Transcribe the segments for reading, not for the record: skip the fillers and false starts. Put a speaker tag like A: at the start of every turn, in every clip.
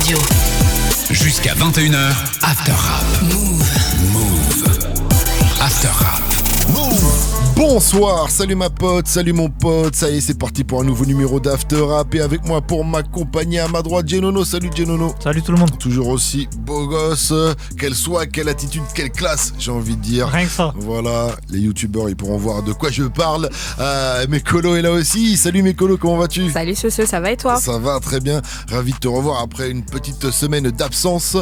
A: Radio.
B: Jusqu'à 21h, After Rap. Move. After Rap.
C: Bonsoir, salut ma pote, salut mon pote, ça y est c'est parti pour un nouveau numéro d'After Rap et avec moi pour m'accompagner à ma droite Genono, salut Genono.
D: Salut tout le monde.
C: Toujours aussi beau gosse, quelle attitude, quelle classe j'ai envie de dire.
D: Rien que ça.
C: Voilà, les youtubeurs ils pourront voir de quoi je parle. Mekolo est là aussi, salut Mekolo, comment vas-tu?
E: Salut Cece, ça va et toi?
C: Ça va très bien, ravi de te revoir après une petite semaine d'absence.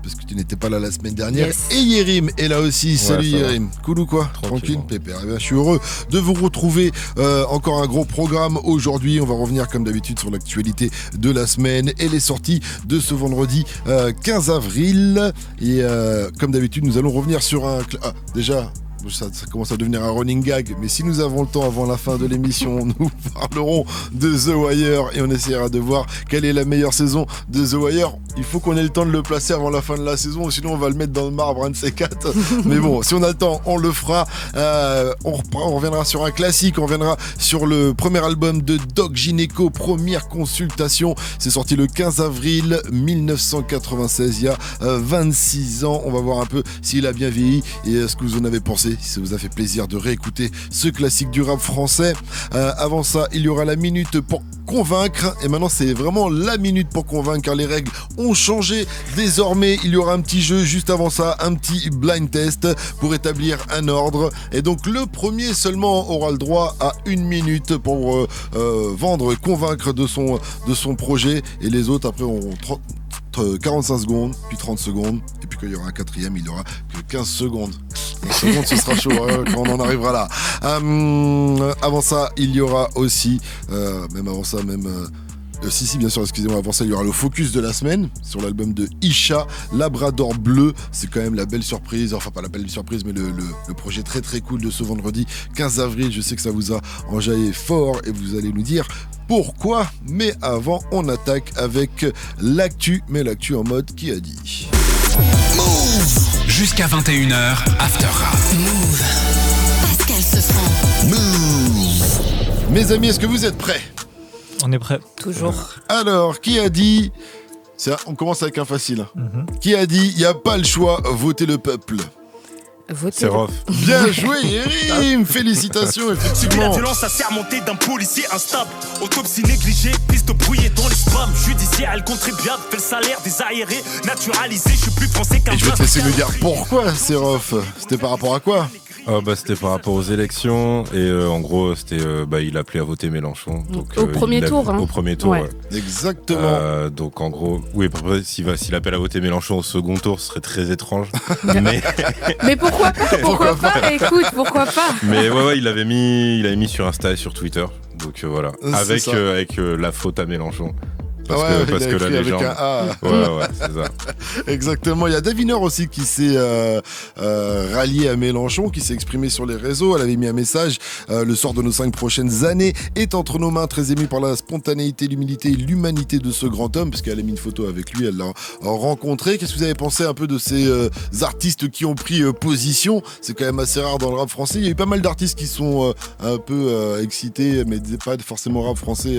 C: Parce que tu n'étais pas là la semaine dernière.
E: Yes.
C: Et Yerim est là aussi. Salut Yerim. Cool ou quoi? Tranquille, pépère. Eh bien, je suis heureux de vous retrouver. Encore un gros programme aujourd'hui. On va revenir comme d'habitude sur l'actualité de la semaine et les sorties de ce vendredi 15 avril. Et comme d'habitude, nous allons revenir sur un... déjà... Ça commence à devenir un running gag, mais si nous avons le temps avant la fin de l'émission, nous parlerons de The Wire et on essaiera de voir quelle est la meilleure saison de The Wire. Il faut qu'on ait le temps de le placer avant la fin de la saison, sinon on va le mettre dans le marbre, un de ces quatre. Mais bon, si on a le temps, on le fera. On reviendra sur un classique, on reviendra sur le premier album de Doc Gynéco, Première Consultation. C'est sorti le 15 avril 1996, il y a 26 ans. On va voir un peu s'il a bien vieilli et ce que vous en avez pensé. Si ça vous a fait plaisir de réécouter ce classique du rap français. Avant ça, il y aura la minute pour convaincre. Et maintenant, c'est vraiment la minute pour convaincre car les règles ont changé. Désormais, il y aura un petit jeu. Juste avant ça, un petit blind test pour établir un ordre. Et donc, le premier seulement aura le droit à 1 minute pour vendre, convaincre de son projet. Et les autres, après, auront 45 secondes, puis 30 secondes. Et puis quand il y aura un quatrième, il n'y aura que 15 secondes. 15 secondes, ce sera chaud quand on en arrivera là. Avant ça, il y aura aussi, si, bien sûr, excusez-moi, avant ça, il y aura le focus de la semaine sur l'album de Isha, Labrador Bleu. C'est quand même la belle surprise, enfin pas la belle surprise, mais le projet très très cool de ce vendredi 15 avril. Je sais que ça vous a enjaillé fort et vous allez nous dire pourquoi. Mais avant, on attaque avec l'actu, mais l'actu en mode qui a dit.
B: Move. Jusqu'à 21h, After Rap.
A: Move. Pascal Sefranc.
B: Move.
C: Mes amis, est-ce que vous êtes prêts?
D: On est prêt.
E: Toujours.
C: Alors, qui a dit... On commence avec un facile. Qui a dit, il n'y a pas le choix, votez le peuple?
E: Votez.
C: Bien joué, Yerim. Félicitations, effectivement.
F: La violence a sermonté d'un policier instable. Autopsie négligée, piste brouillée dans les spams. Judiciaire, elle contribuable, fait le salaire des aériés. Naturalisé, je suis plus français qu'un.
C: Et je vais te laisser me dire pourquoi, Sérof. C'était par rapport à quoi?
G: C'était par rapport aux élections et en gros c'était il appelait à voter Mélenchon donc,
E: au premier tour
G: au premier tour
E: ouais.
G: Ouais.
C: Exactement.
G: Donc en gros oui s'il appelle à voter Mélenchon au second tour ce serait très étrange
E: mais pourquoi pas écoute pourquoi pas
G: mais ouais il avait mis sur Insta et sur Twitter donc voilà avec la faute à Mélenchon. Parce que la légende. Avec un A. Ouais, c'est ça.
C: Exactement. Il y a Davinor aussi qui s'est rallié à Mélenchon, qui s'est exprimé sur les réseaux. Elle avait mis un message. Le sort de nos 5 prochaines années est entre nos mains, très ému par la spontanéité, l'humilité et l'humanité de ce grand homme, parce qu'elle a mis une photo avec lui, elle l'a rencontré. Qu'est-ce que vous avez pensé un peu de ces artistes qui ont pris position? C'est quand même assez rare dans le rap français. Il y a eu pas mal d'artistes qui sont un peu excités, mais pas forcément rap français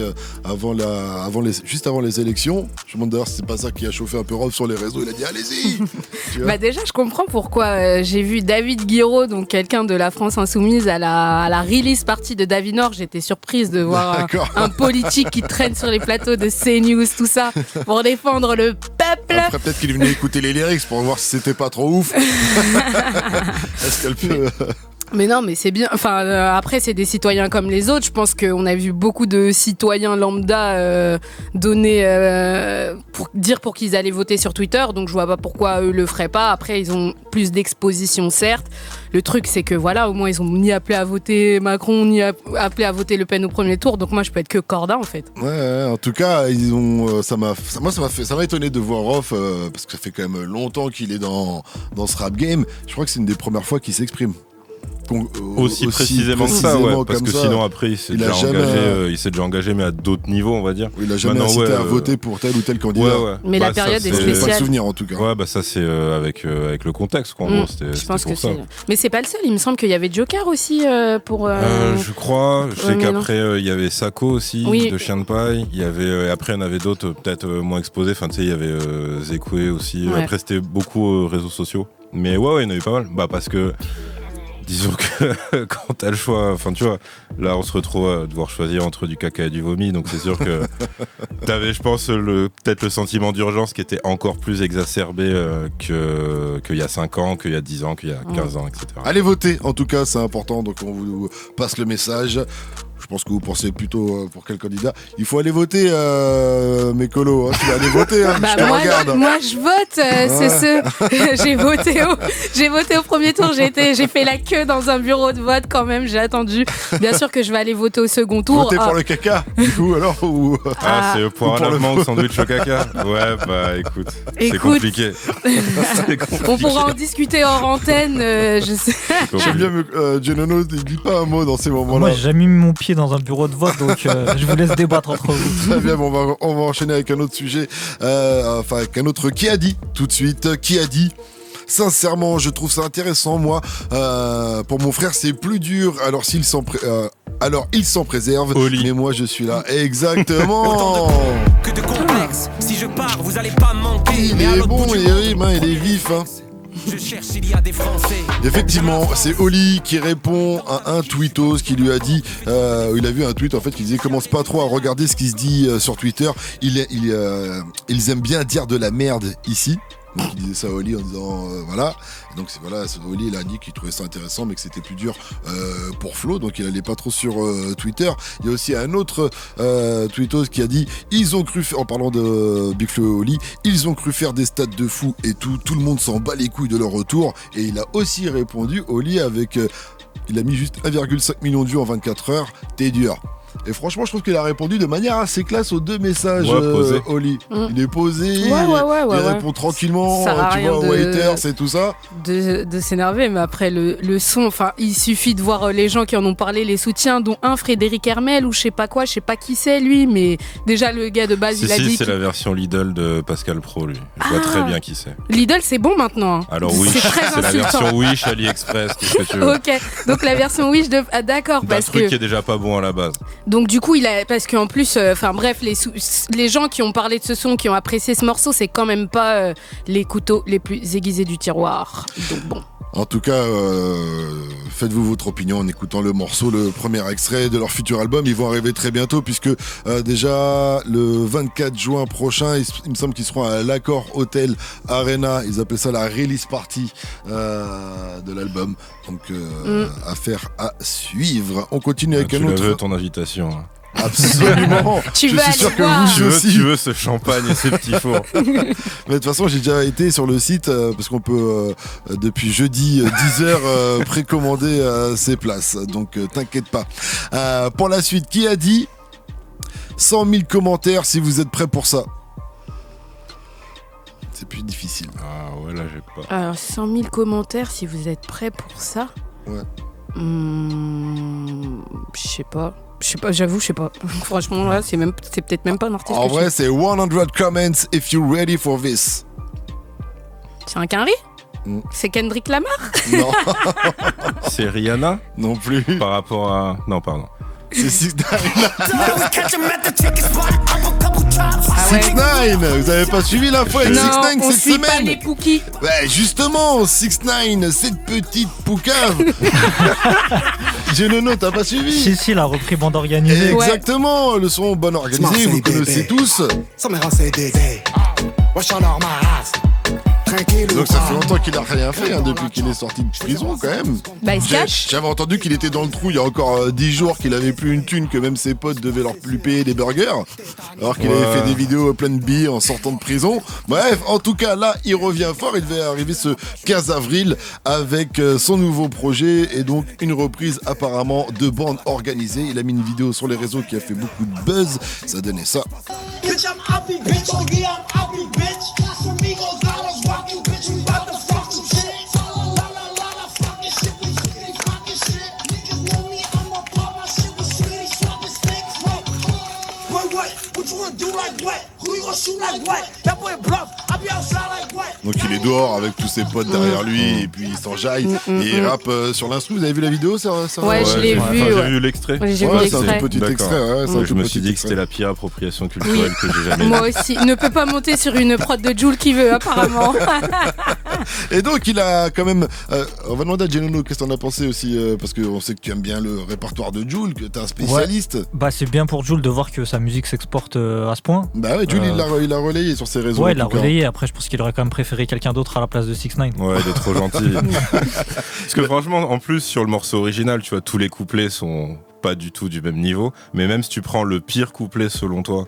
C: juste avant les élections. Je me demande d'ailleurs si c'est pas ça qui a chauffé un peu Rof sur les réseaux. Il a dit allez-y.
E: Déjà je comprends pourquoi j'ai vu David Guiraud, donc quelqu'un de la France Insoumise, à la release party de Davinor. J'étais surprise de voir un politique qui traîne sur les plateaux de CNews, tout ça, pour défendre le peuple.
C: Après peut-être qu'il venait écouter les lyrics pour voir si c'était pas trop ouf. Est-ce qu'elle peut...
E: Mais non, mais c'est bien. Enfin, après, c'est des citoyens comme les autres. Je pense qu'on a vu beaucoup de citoyens lambda donner pour qu'ils allaient voter sur Twitter. Donc, je vois pas pourquoi eux le feraient pas. Après, ils ont plus d'exposition, certes. Le truc, c'est que voilà, au moins, ils ont ni appelé à voter Macron, ni appelé à voter Le Pen au premier tour. Donc, moi, je peux être que corda, en fait.
C: Ouais, en tout cas, ils ont. Ça m'a étonné de voir Rof parce que ça fait quand même longtemps qu'il est dans ce rap game. Je crois que c'est une des premières fois qu'il s'exprime.
G: aussi précisément que ça, ouais, parce que
C: ça,
G: sinon après il s'est déjà engagé, mais à d'autres niveaux, on va dire.
C: Il a jamais incité à voter pour tel ou tel candidat.
G: Ouais.
E: Mais la période est spéciale.
C: Pas de souvenir en tout cas.
G: Ouais, bah ça c'est avec le contexte, quoi. En gros, c'était pour ça.
E: Mais c'est pas le seul. Il me semble qu'il y avait Joker aussi pour.
G: Je crois. Je sais qu'après il y avait Sako aussi de Chien de Paille. Il y avait après il y en avait d'autres peut-être moins exposés. Enfin tu sais il y avait Zekoué aussi. Ouais. Après c'était beaucoup réseaux sociaux. Mais ouais, il y en avait pas mal. Bah parce que disons que quand t'as le choix, enfin tu vois, là on se retrouve à devoir choisir entre du caca et du vomi, donc c'est sûr que t'avais, je pense, peut-être le sentiment d'urgence qui était encore plus exacerbé qu'il y a 5 ans, qu'il y a 10 ans, qu'il y a 15 ans, etc.
C: Allez voter, en tout cas, c'est important, donc on vous passe le message. Je pense que vous pensez plutôt pour quel candidat. Il faut aller voter, mes colos. Hein. Tu vas aller voter, hein. Je te regarde.
E: Moi, je vote. J'ai voté au premier tour. J'ai fait la queue dans un bureau de vote quand même. J'ai attendu. Bien sûr que je vais aller voter au second tour.
C: Voter pour le caca, du coup, alors ou...
G: c'est pour un lavement au sandwich au caca. Ouais, bah écoute. C'est compliqué.
E: On pourra en discuter hors antenne. Je sais.
C: J'aime bien, Genono, ne dis pas un mot dans ces moments-là.
D: Moi, j'ai jamais mis mon pied dans un bureau de vote, donc je vous laisse débattre entre vous.
C: Très bien, bon, on va enchaîner avec un autre sujet, avec un autre qui a dit tout de suite. Qui a dit? Sincèrement, je trouve ça intéressant, moi. Pour mon frère, c'est plus dur. Alors il s'en préserve.
G: Oli.
C: Mais moi, je suis là. Exactement.
F: Que de complexe. Si je pars, vous allez pas manquer.
C: Il est bon, il rime, il est vif. Hein.
F: Je cherche, il y a des Français.
C: Effectivement, c'est Oli qui répond à un tweetos qui lui a dit, il a vu un tweet en fait qui disait commence pas trop à regarder ce qui se dit sur Twitter. Ils aiment bien dire de la merde ici. Donc il disait ça à Oli en disant voilà. Et donc Oli il a dit qu'il trouvait ça intéressant mais que c'était plus dur pour Flo, donc il allait pas trop sur Twitter. Il y a aussi un autre tweetos qui a dit ils ont cru en parlant de Big Flo et Oli, ils ont cru faire des stats de fou et tout le monde s'en bat les couilles de leur retour. Et il a aussi répondu Oli avec il a mis juste 1,5 million de vues en 24 heures, t'es dur. Et franchement, je trouve qu'il a répondu de manière assez classe aux deux messages, Oli. Il est posé, il répond tranquillement, tu vois, waiters et tout ça.
E: De s'énerver, mais après le son, enfin, il suffit de voir les gens qui en ont parlé, les soutiens, dont un Frédéric Hermel ou je sais pas qui c'est lui, mais déjà le gars de base, il a dit.
G: C'est la version Lidl de Pascal Pro, lui. Je vois très bien qui c'est.
E: Lidl, c'est bon maintenant. Hein.
G: Alors Wish, c'est la version Wish, AliExpress, tout ce que tu veux.
E: Ok, donc la version Wish de. Ah, d'accord, parce que.
G: Un truc qui est déjà pas bon à la base.
E: Donc du coup, parce qu'en plus, les gens qui ont parlé de ce son, qui ont apprécié ce morceau, c'est quand même pas les couteaux les plus aiguisés du tiroir. Donc bon.
C: En tout cas, faites-vous votre opinion en écoutant le morceau, le premier extrait de leur futur album. Ils vont arriver très bientôt puisque déjà le 24 juin prochain, il me semble qu'ils seront à l'Accor Hotel Arena. Ils appellent ça la release party de l'album. Donc affaire à suivre. On continue avec un autre.
G: Tu veux ton invitation. Hein.
C: Absolument.
E: Tu
G: veux ce champagne et ces petits fours.
C: Mais de toute façon, j'ai déjà été sur le site parce qu'on peut depuis jeudi 10h précommander ces places. Donc t'inquiète pas. Pour la suite, qui a dit 100 000 commentaires si vous êtes prêts pour ça? C'est plus difficile.
G: Ah ouais, là j'ai pas.
E: Alors 100 000 commentaires si vous êtes prêts pour ça?
C: Ouais.
E: Je sais pas, j'avoue, je sais pas. Franchement, là, c'est peut-être même pas un artiste.
C: En vrai, c'est 100 comments if you're ready for this.
E: C'est un Quinry? C'est Kendrick Lamar?
C: Non.
G: C'est Rihanna?
C: Non plus.
G: Par rapport à... Non, pardon.
C: C'est 6ix9ine. 6ix9ine, vous avez pas suivi l'info avec 6ix9ine cette semaine?
E: Pas les Pookies.
C: Ouais, justement, 6ix9ine, cette petite poucave. Genono, t'as pas suivi?
D: Si, il a repris Bande Organisée.
C: Exactement, le son Bande Organisée, vous connaissez tous. Ça me rend CDD. Donc ça fait longtemps qu'il a rien fait depuis qu'il est sorti de prison quand même.
E: Bah il se cache.
C: J'avais entendu qu'il était dans le trou il y a encore 10 jours, qu'il avait plus une thune, que même ses potes devaient lui payer des burgers, alors qu'il avait fait des vidéos pleines de billes en sortant de prison. Bref, en tout cas là il revient fort, il devait arriver ce 15 avril avec son nouveau projet et donc une reprise apparemment de Bande Organisée. Il a mis une vidéo sur les réseaux qui a fait beaucoup de buzz, ça donnait ça. Donc il est dehors avec tous ses potes derrière lui et puis il s'enjaille et il rappe sur l'instru. Vous avez vu la vidéo ça
E: Ouais, je l'ai vu.
G: J'ai vu l'extrait.
E: J'ai vu l'extrait.
C: C'est un petit extrait.
G: Je me suis dit que c'était la pire appropriation culturelle que j'ai jamais vue.
E: Moi aussi. Il ne peut pas monter sur une prod de Jul qui veut apparemment.
C: Et donc il a quand même... on va demander à Genono qu'est-ce que t'en as pensé aussi parce qu'on sait que tu aimes bien le répertoire de Jul, que t'es un spécialiste.
D: Ouais. Bah c'est bien pour Jul de voir que sa musique s'exporte à ce point.
C: Bah ouais, Jul il l'a relayé sur ses réseaux.
D: Ouais, il l'a relayé. Après je pense qu'il aurait quand même préféré quelqu'un d'autre à la place de 6ix9ine.
G: Ouais, il est trop gentil. Parce que franchement, en plus sur le morceau original, tu vois, tous les couplets sont pas du tout du même niveau. Mais même si tu prends le pire couplet selon toi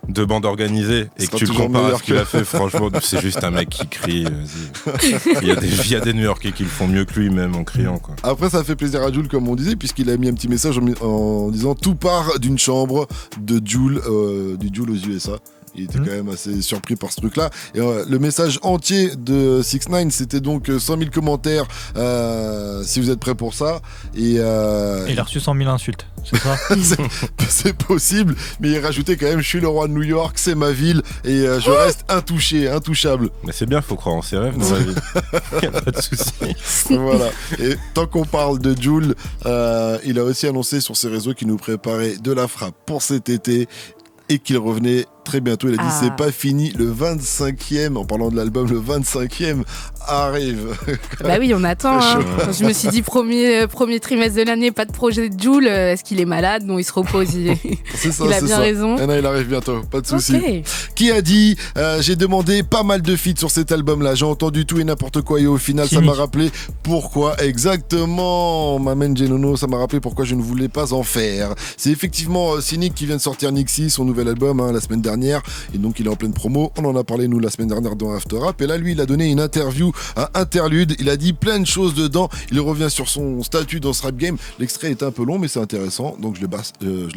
G: de bande organisée et que tu le compares à ce qu'il a fait, franchement, c'est juste un mec qui crie. Il y a des New-Yorkais qui le font mieux que lui même en criant, quoi.
C: Après ça fait plaisir à Jul comme on disait puisqu'il a mis un petit message en disant tout part d'une chambre de Jul, du Jul aux USA. Il était quand même assez surpris par ce truc-là. Et le message entier de 6ix9ine, c'était donc 100 000 commentaires si vous êtes prêts pour ça. Et il
D: a reçu 100 000 insultes, c'est ça?
C: C'est possible, mais il rajoutait quand même je suis le roi de New York, c'est ma ville et je reste intouchable.
G: Mais c'est bien, faut croire en ses rêves dans la vie. Y a pas de souci.
C: Voilà. Et tant qu'on parle de Jul, il a aussi annoncé sur ses réseaux qu'il nous préparait de la frappe pour cet été et qu'il revenait très bientôt. Il a dit c'est pas fini, le 25e, en parlant de l'album, le 25e arrive.
E: Bah oui, on attend. Hein. Je me suis dit premier trimestre de l'année, pas de projet de Jul. Est-ce qu'il est malade? Non, il se repose. Il a bien raison.
C: Non, il arrive bientôt, pas de souci.
E: Okay.
C: Qui a dit j'ai demandé pas mal de feats sur cet album-là, j'ai entendu tout et n'importe quoi et au final ça m'a rappelé pourquoi exactement, m'amène Genono, ça m'a rappelé pourquoi je ne voulais pas en faire. C'est effectivement Cynic qui vient de sortir Nixie, son nouvel album, la semaine dernière. Et donc il est en pleine promo, on en a parlé nous la semaine dernière dans After Rap et là lui il a donné une interview, un interlude, il a dit plein de choses dedans, il revient sur son statut dans ce rap game, l'extrait est un peu long mais c'est intéressant donc je le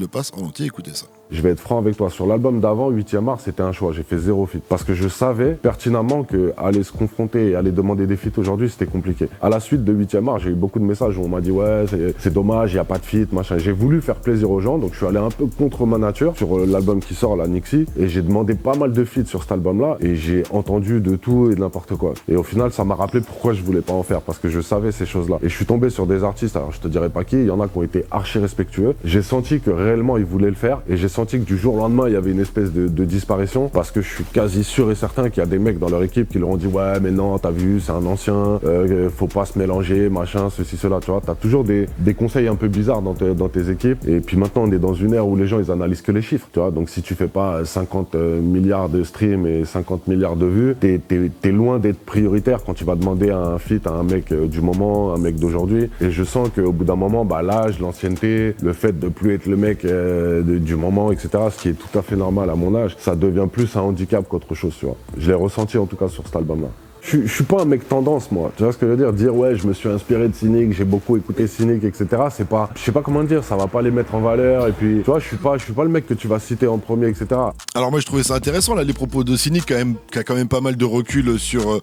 C: passe en entier, écoutez ça.
H: Je vais être franc avec toi, sur l'album d'avant, 8e art, c'était un choix, j'ai fait 0 feat parce que je savais pertinemment qu'aller se confronter et aller demander des feats aujourd'hui c'était compliqué. À la suite de 8e art, j'ai eu beaucoup de messages où on m'a dit ouais c'est dommage, il n'y a pas de feat, machin. J'ai voulu faire plaisir aux gens donc je suis allé un peu contre ma nature sur l'album qui sort, la Nixie, et j'ai demandé pas mal de feats sur cet album-là et j'ai entendu de tout et de n'importe quoi. Et au final ça m'a rappelé pourquoi je voulais pas en faire parce que je savais ces choses-là. Et je suis tombé sur des artistes, alors je te dirai pas qui, il y en a qui ont été archi respectueux. J'ai senti que réellement ils voulaient le faire et j'ai senti que du jour au lendemain il y avait une espèce de disparition parce que je suis quasi sûr et certain qu'il y a des mecs dans leur équipe qui leur ont dit ouais mais non t'as vu c'est un ancien, faut pas se mélanger machin ceci cela, tu vois, t'as toujours des conseils un peu bizarres dans tes équipes et puis maintenant on est dans une ère où les gens ils analysent que les chiffres, tu vois, donc si tu fais pas 50 milliards de streams et 50 milliards de vues, t'es loin d'être prioritaire quand tu vas demander un feat à un mec du moment, un mec d'aujourd'hui. Et je sens qu'au bout d'un moment, l'âge, l'ancienneté, le fait de plus être le mec du moment, etc., ce qui est tout à fait normal à mon âge, ça devient plus un handicap qu'autre chose, tu vois. Je l'ai ressenti en tout cas sur cet album-là. Je suis pas un mec tendance, moi. Tu vois ce que je veux dire? Dire ouais, je me suis inspiré de Cynic, j'ai beaucoup écouté Cynic, etc. C'est pas, je sais pas comment dire, ça va pas les mettre en valeur. Et puis, tu vois, je suis pas le mec que tu vas citer en premier, etc.
C: Alors moi, je trouvais ça intéressant là, les propos de Cynic, qui a quand même pas mal de recul sur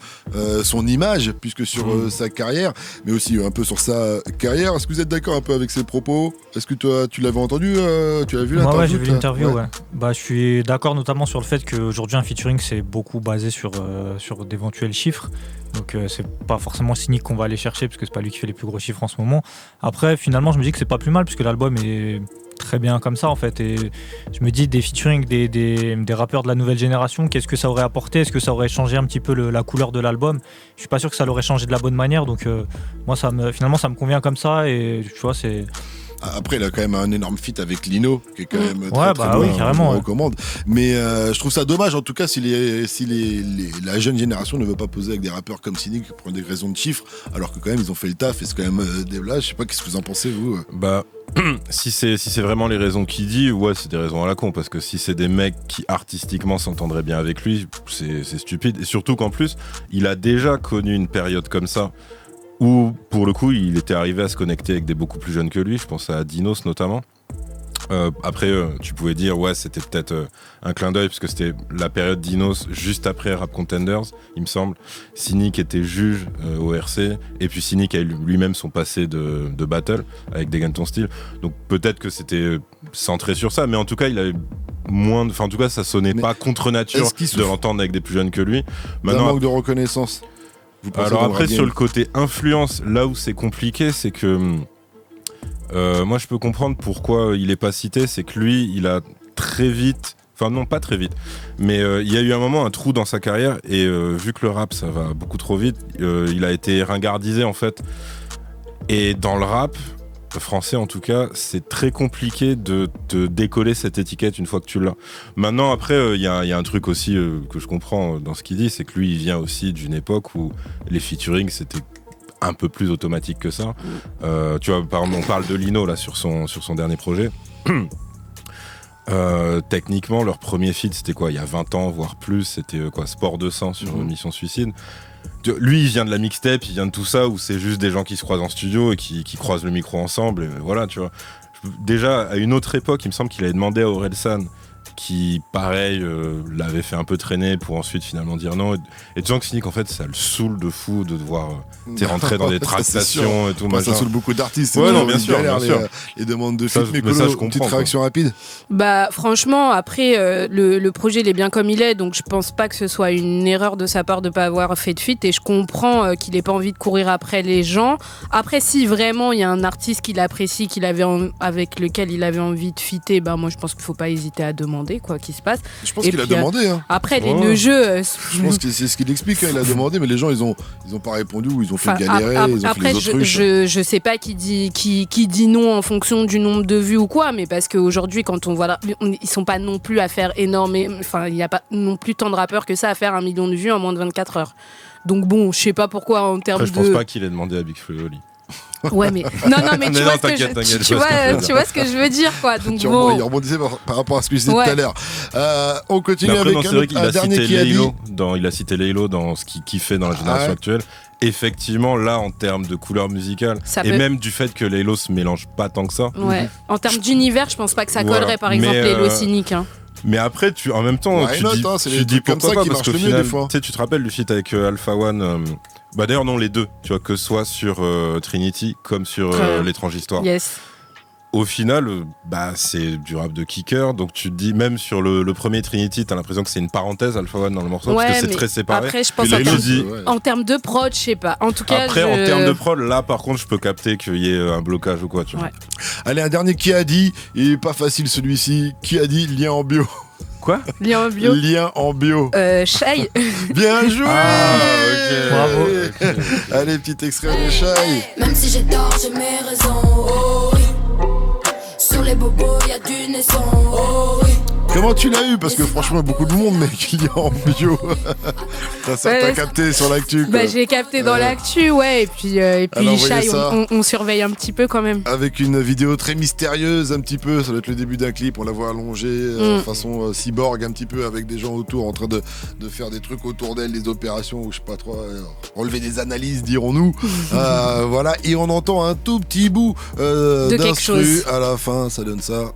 C: son image, puisque sur sa carrière, mais aussi un peu sur sa carrière. Est-ce que vous êtes d'accord un peu avec ses propos? Est-ce que toi, tu l'avais entendu, tu l'as vu l'interview?
D: Ouais, j'ai vu l'interview. Ouais. Bah, je suis d'accord notamment sur le fait qu'aujourd'hui un featuring c'est beaucoup basé sur d'éventuels chiffres. Donc c'est pas forcément Cynic qu'on va aller chercher parce que c'est pas lui qui fait les plus gros chiffres en ce moment. Après finalement je me dis que c'est pas plus mal puisque l'album est très bien comme ça en fait et je me dis des featuring des rappeurs de la nouvelle génération, qu'est-ce que ça aurait apporté? Est-ce que ça aurait changé un petit peu la couleur de l'album? Je suis pas sûr que ça l'aurait changé de la bonne manière donc moi finalement ça me convient comme ça et tu vois c'est...
C: Après, il a quand même un énorme feat avec Lino, qui est quand même
D: très oui, carrément,
C: on recommande. Mais je trouve ça dommage, en tout cas, si la jeune génération ne veut pas poser avec des rappeurs comme Cynic pour des raisons de chiffres, alors que quand même, ils ont fait le taf et c'est quand même des blagues. Je sais pas, qu'est-ce que vous en pensez, vous?
G: Bah, si c'est vraiment les raisons qu'il dit, ouais, c'est des raisons à la con, parce que si c'est des mecs qui artistiquement s'entendraient bien avec lui, c'est stupide. Et surtout qu'en plus, il a déjà connu une période comme ça, où pour le coup il était arrivé à se connecter avec des beaucoup plus jeunes que lui, je pense à Dinos notamment. Après tu pouvais dire ouais c'était peut-être un clin d'œil parce que c'était la période Dinos juste après Rap Contenders il me semble. Cynic était juge au RC et puis Cynic a eu lui-même son passé de battle avec Dégaine ton style, donc peut-être que c'était centré sur ça, mais en tout cas il avait moins, enfin en tout cas ça sonnait pas contre nature de l'entendre avec des plus jeunes que lui.
C: Maintenant, un manque de reconnaissance.
G: Alors après sur le côté influence, là où c'est compliqué, c'est que moi je peux comprendre pourquoi il est pas cité, c'est que lui il a très vite, enfin non pas très vite, mais il y a eu un moment un trou dans sa carrière et vu que le rap ça va beaucoup trop vite, il a été ringardisé en fait. Et dans le rap français en tout cas, c'est très compliqué de décoller cette étiquette une fois que tu l'as. Maintenant après, il y a un truc aussi que je comprends dans ce qu'il dit, c'est que lui il vient aussi d'une époque où les featuring c'était un peu plus automatique que ça. Tu vois, par exemple, on parle de Lino là sur son dernier projet. Techniquement, leur premier feat c'était quoi, il y a 20 ans voire plus, c'était quoi, Sport 200 sur Mission Suicide. Lui il vient de la mixtape, il vient de tout ça où c'est juste des gens qui se croisent en studio et qui croisent le micro ensemble et voilà, tu vois. Déjà à une autre époque il me semble qu'il avait demandé à Orelsan, qui pareil l'avait fait un peu traîner pour ensuite finalement dire non, et tu sens que Cynic en fait ça le saoule de fou de devoir rentrer dans des tractations et tout machin.
C: Ça saoule beaucoup d'artistes.
G: Ouais, non, bien sûr.
C: Les demandes de feat, mais ça, je comprends. Petite réaction rapide.
E: Bah franchement après le projet il est bien comme il est, donc je pense pas que ce soit une erreur de sa part de pas avoir fait de feat, et je comprends qu'il ait pas envie de courir après les gens. Après si vraiment il y a un artiste qu'il apprécie, avec lequel il avait envie de feater, bah moi je pense qu'il faut pas hésiter à demander quoi qui se passe.
C: Je pense qu'il a demandé.
E: Après les nœuds.
C: Je pense que c'est ce qu'il explique. Il a demandé, mais les gens ils ont pas répondu ou ils ont fait galérer. Ils ont
E: après,
C: fait les autruches.
E: Je sais pas qui dit non en fonction du nombre de vues ou quoi, mais parce qu'aujourd'hui quand on voit là, ils sont pas non plus à faire énormément. Enfin il y a pas non plus tant de rappeurs que ça à faire 1 million de vues en moins de 24 heures. Donc bon, je sais pas pourquoi en termes de.
G: Je pense pas qu'il ait demandé à Big Flo et Oli.
E: Ouais mais non mais tu vois ce que je veux dire quoi. Donc bon.
C: Il rebondissait par rapport à ce que je disais tout à l'heure. On continue avec un dernier qui a dit.
G: Il a cité Laylo dans ce qu'il fait dans la génération actuelle. Effectivement, là, en termes de couleur musicale, même du fait que Laylo se mélange pas tant que ça.
E: Ouais. En termes d'univers, je pense pas que ça collerait par exemple Laylo Cynic.
G: Mais après, en même temps, tu dis pourquoi pas, parce qu'au final, tu te rappelles du feat avec Alpha One. Bah d'ailleurs non, les deux, tu vois, que ce soit sur Trinity comme sur L'étrange histoire.
E: Yes.
G: Au final, c'est du rap de kicker, donc tu te dis, même sur le premier Trinity, t'as l'impression que c'est une parenthèse Alpha One dans le morceau, parce que c'est très séparé.
E: Après, je pense en termes de prod, je sais pas. En tout cas,
G: après, en termes de prod, là, par contre, je peux capter qu'il y ait un blocage ou quoi, tu vois.
E: Ouais.
C: Allez, un dernier qui a dit, il est pas facile celui-ci, qui a dit lien en bio.
G: Quoi ?
E: Lien en bio.
C: Lien en bio.
E: Shai.
C: Bien joué.
G: Ok.
D: Bravo.
C: Okay. Allez, petit extrait de Shai.
A: Même si j'ai tort, j'ai mes raisons. Oh oui. Sur les bobos, y'a du naisson. Oh oui.
C: Comment tu l'as eu? Parce que franchement, beaucoup de monde, mec, il y a en bio. T'as capté sur l'actu.
E: J'ai capté dans l'actu, ouais. Et puis Shai, on surveille un petit peu quand même.
C: Avec une vidéo très mystérieuse, un petit peu. Ça doit être le début d'un clip. On la voit allongée, façon cyborg, un petit peu, avec des gens autour en train de faire des trucs autour d'elle, des opérations, ou je sais pas trop, relever des analyses, dirons-nous. Voilà. Et on entend un tout petit bout
E: de quelque chose.
C: À la fin, ça donne ça.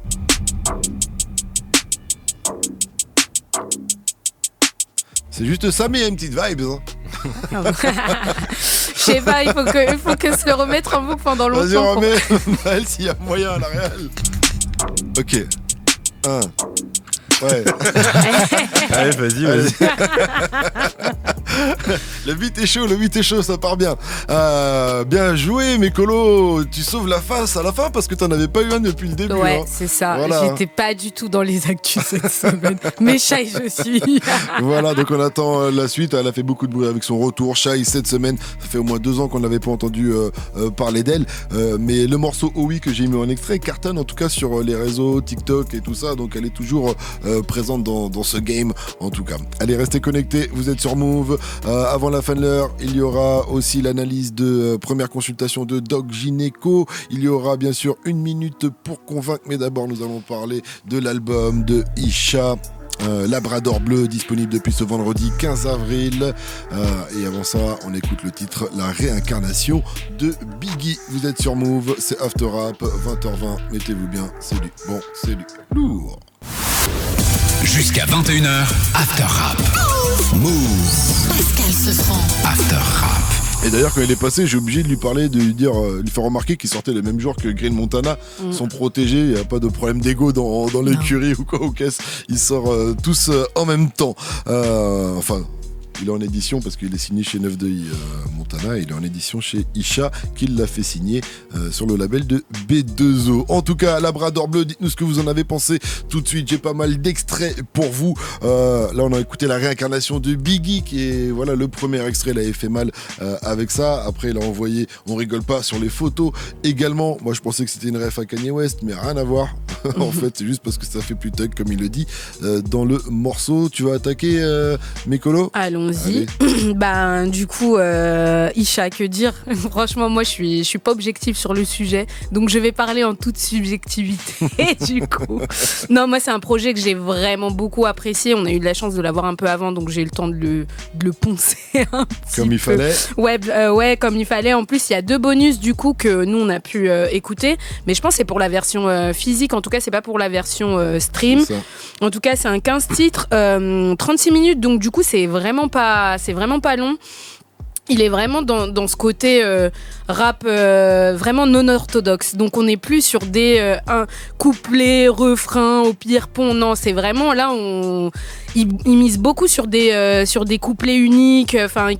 C: C'est juste ça, mais il y a une petite vibe. Hein.
E: Je sais pas, il faut que se le remettre en boucle pendant longtemps.
C: Vas-y, remets, Maël, s'il y a moyen à la réal. Ok. 1. Ouais.
G: Allez, vas-y.
C: Le beat est chaud, ça part bien. Bien joué, Mécolo. Tu sauves la face à la fin parce que t'en avais pas eu un depuis le début.
E: Ouais,
C: hein.
E: c'est ça.
C: Voilà.
E: J'étais pas du tout dans les actus cette semaine. Mais Shai, je suis.
C: Voilà, donc on attend la suite. Elle a fait beaucoup de bruit avec son retour. Shai, cette semaine, ça fait au moins 2 ans qu'on n'avait pas entendu parler d'elle. Mais le morceau Oh oui que j'ai mis en extrait cartonne en tout cas sur les réseaux TikTok et tout ça. Donc elle est toujours présente dans ce game en tout cas. Allez, restez connectés. Vous êtes sur Move. Avant la fin de l'heure, il y aura aussi l'analyse de première consultation de Doc Gynéco. Il y aura bien sûr 1 minute pour convaincre, mais d'abord nous allons parler de l'album de Isha. Labrador Bleu, disponible depuis ce vendredi 15 avril. Et avant ça, on écoute le titre La réincarnation de Biggie. Vous êtes sur Move, c'est After Rap, 20h20. Mettez-vous bien, c'est du bon, c'est du lourd.
B: Jusqu'à 21h, After Rap. Move.
A: Pascal Sefranc.
B: After Rap.
C: Et d'ailleurs, quand il est passé, j'ai obligé de lui parler, de lui faire remarquer qu'il sortait le même jour que Green Montana, sont protégés, il n'y a pas de problème d'ego dans l'écurie ou quoi, au caisse. Ils sortent tous en même temps. Il est en édition parce qu'il est signé chez 9 de Montana, il est en édition chez Isha qui l'a fait signer sur le label de B2O. En tout cas, Labrador Bleu, dites-nous ce que vous en avez pensé tout de suite. J'ai pas mal d'extraits pour vous. Là, on a écouté la réincarnation de Biggie qui est le premier extrait. Il avait fait mal avec ça. Après, il a envoyé On rigole pas sur les photos également. Moi, je pensais que c'était une ref à Kanye West, mais rien à voir. En fait, c'est juste parce que ça fait plus thug, comme il le dit dans le morceau. Tu vas attaquer Mécolo ?
E: Allons-y. Du coup, Isha, que dire ? Franchement, moi, je suis pas objective sur le sujet, donc je vais parler en toute subjectivité. Du coup, non, moi, c'est un projet que j'ai vraiment beaucoup apprécié. On a eu de la chance de l'avoir un peu avant, donc j'ai eu le temps de le poncer un petit
C: comme il
E: peu.
C: Fallait.
E: Ouais, comme il fallait. En plus, il y a 2 bonus du coup que nous on a pu écouter, mais je pense que c'est pour la version physique. En tout cas, c'est pas pour la version stream. En tout cas, c'est un 15 titres, 36 minutes, donc du coup, c'est vraiment pas long. Il est vraiment dans ce côté rap vraiment non orthodoxe. Donc on n'est plus sur des couplets, refrains, au pire pont. Non, c'est vraiment là il mise beaucoup sur des couplets uniques. Enfin, il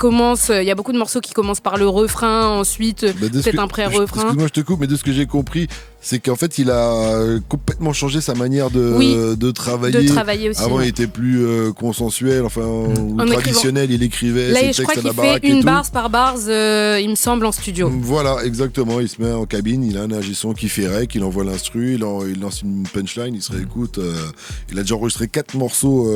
E: y a beaucoup de morceaux qui commencent par le refrain, ensuite peut-être un pré-refrain.
C: Excuse-moi, je te coupe, mais de ce que j'ai compris, c'est qu'en fait, il a complètement changé sa manière de travailler.
E: De travailler aussi.
C: Avant, il était plus consensuel, ou traditionnel. Il écrivait
E: là,
C: ses textes à la baraque et tout.
E: Je crois qu'il fait une barre par barre, il me semble, en studio.
C: Voilà, exactement. Il se met en cabine, il a un ingé son qui fait rec, il envoie l'instru, il lance une punchline, il se réécoute. Il a déjà enregistré 4 morceaux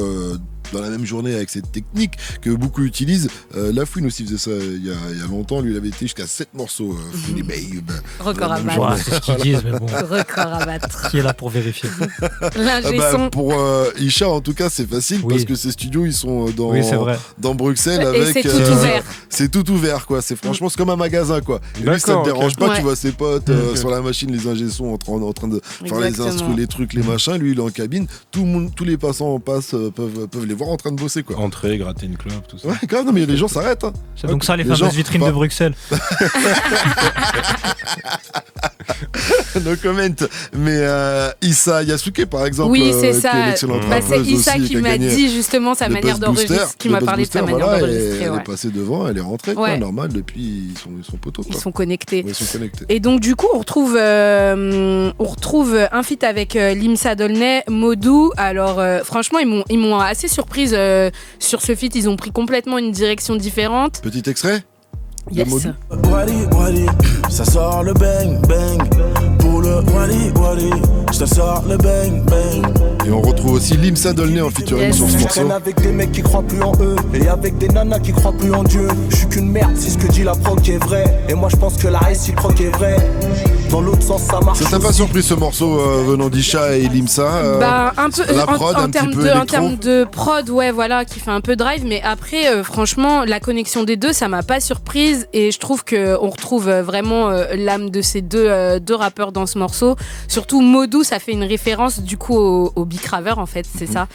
C: dans la même journée avec cette technique que beaucoup utilisent. La Fouine aussi faisait ça il y a longtemps. Lui, il avait été jusqu'à 7 morceaux. Fouine et Babe.
E: Record à battre.
D: C'est ce qu'ils disent, mais bon.
E: Record à battre.
D: Qui est là pour vérifier?
E: L'ingé son.
C: Pour Isha, en tout cas, c'est facile parce que ces studios, ils sont dans Bruxelles avec.
E: Et c'est tout ouvert.
C: C'est tout ouvert, quoi. C'est franchement, c'est comme un magasin, quoi. Et lui, ça te dérange pas. Tu vois ses potes sur la machine, les ingés sont en train de faire les instrus, les trucs, les machins. Lui, il est en cabine. Tous les passants peuvent les voir en train de bosser, quoi.
G: Entrer, gratter une clope, tout ça.
C: Ouais, grave, non, mais les gens s'arrêtent. Hein.
D: C'est donc ça, les fameuses vitrines de Bruxelles.
C: No comment. Mais Issa Yasuke, par exemple,
E: oui, c'est ça.
C: Qui est l'excellente rappeuse
E: c'est Issa
C: aussi,
E: qui m'a dit justement sa manière d'enregistrer, qui m'a parlé de sa manière d'enregistrer.
C: Elle est passée devant, elle est rentrée, quoi, normal. Depuis, ils sont potos.
E: Ils sont connectés.
C: Ils sont connectés.
E: Et donc du coup, on retrouve un feat avec Limsa Dolnay, Modou. Alors franchement, ils m'ont assez surprise sur ce feat. Ils ont pris complètement une direction différente.
C: Petit extrait.
E: Yes.
I: Wally, ça sort le bang bang. Pour le Wally, ça sort le bang bang.
C: Et on retrouve aussi Limsa Dolnay en featuring sur ce morceau.
I: Je traîne avec des mecs qui croient plus en eux et avec des nanas qui croient plus en Dieu. Je suis qu'une merde, c'est ce que dit la proc est vrai. Et moi je pense que la réciproque est vraie. Dans l'autre sens ça marche.
C: Ça t'a pas surpris ce morceau venant d'Isha et Limsa
E: un peu
C: la prod,
E: en termes de prod, ouais, voilà, qui fait un peu drive, mais après franchement la connexion des deux, ça m'a pas surprise et je trouve que on retrouve vraiment l'âme de ces deux rappeurs dans ce morceau. Surtout Modou, ça fait une référence du coup au Big Raver en fait, c'est ça.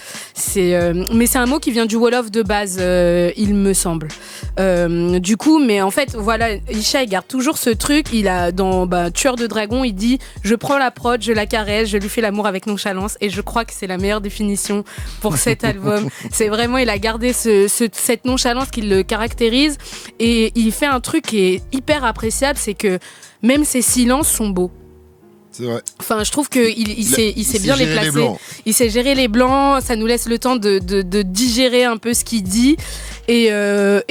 E: Mais c'est un mot qui vient du Wolof de base, il me semble. Du coup, mais en fait voilà, Isha il garde toujours ce truc. Il a dans Tueur de Dragon, il dit je prends la prod, je la caresse, je lui fais l'amour avec nonchalance, et je crois que c'est la meilleure définition pour cet album. C'est vraiment, il a gardé cette nonchalance qui le caractérise, et il fait un truc qui est hyper appréciable, c'est que même ses silences sont beaux.
C: C'est vrai.
E: Enfin, je trouve qu'il sait bien les placer. Il sait gérer les blancs, ça nous laisse le temps de digérer un peu ce qu'il dit. Et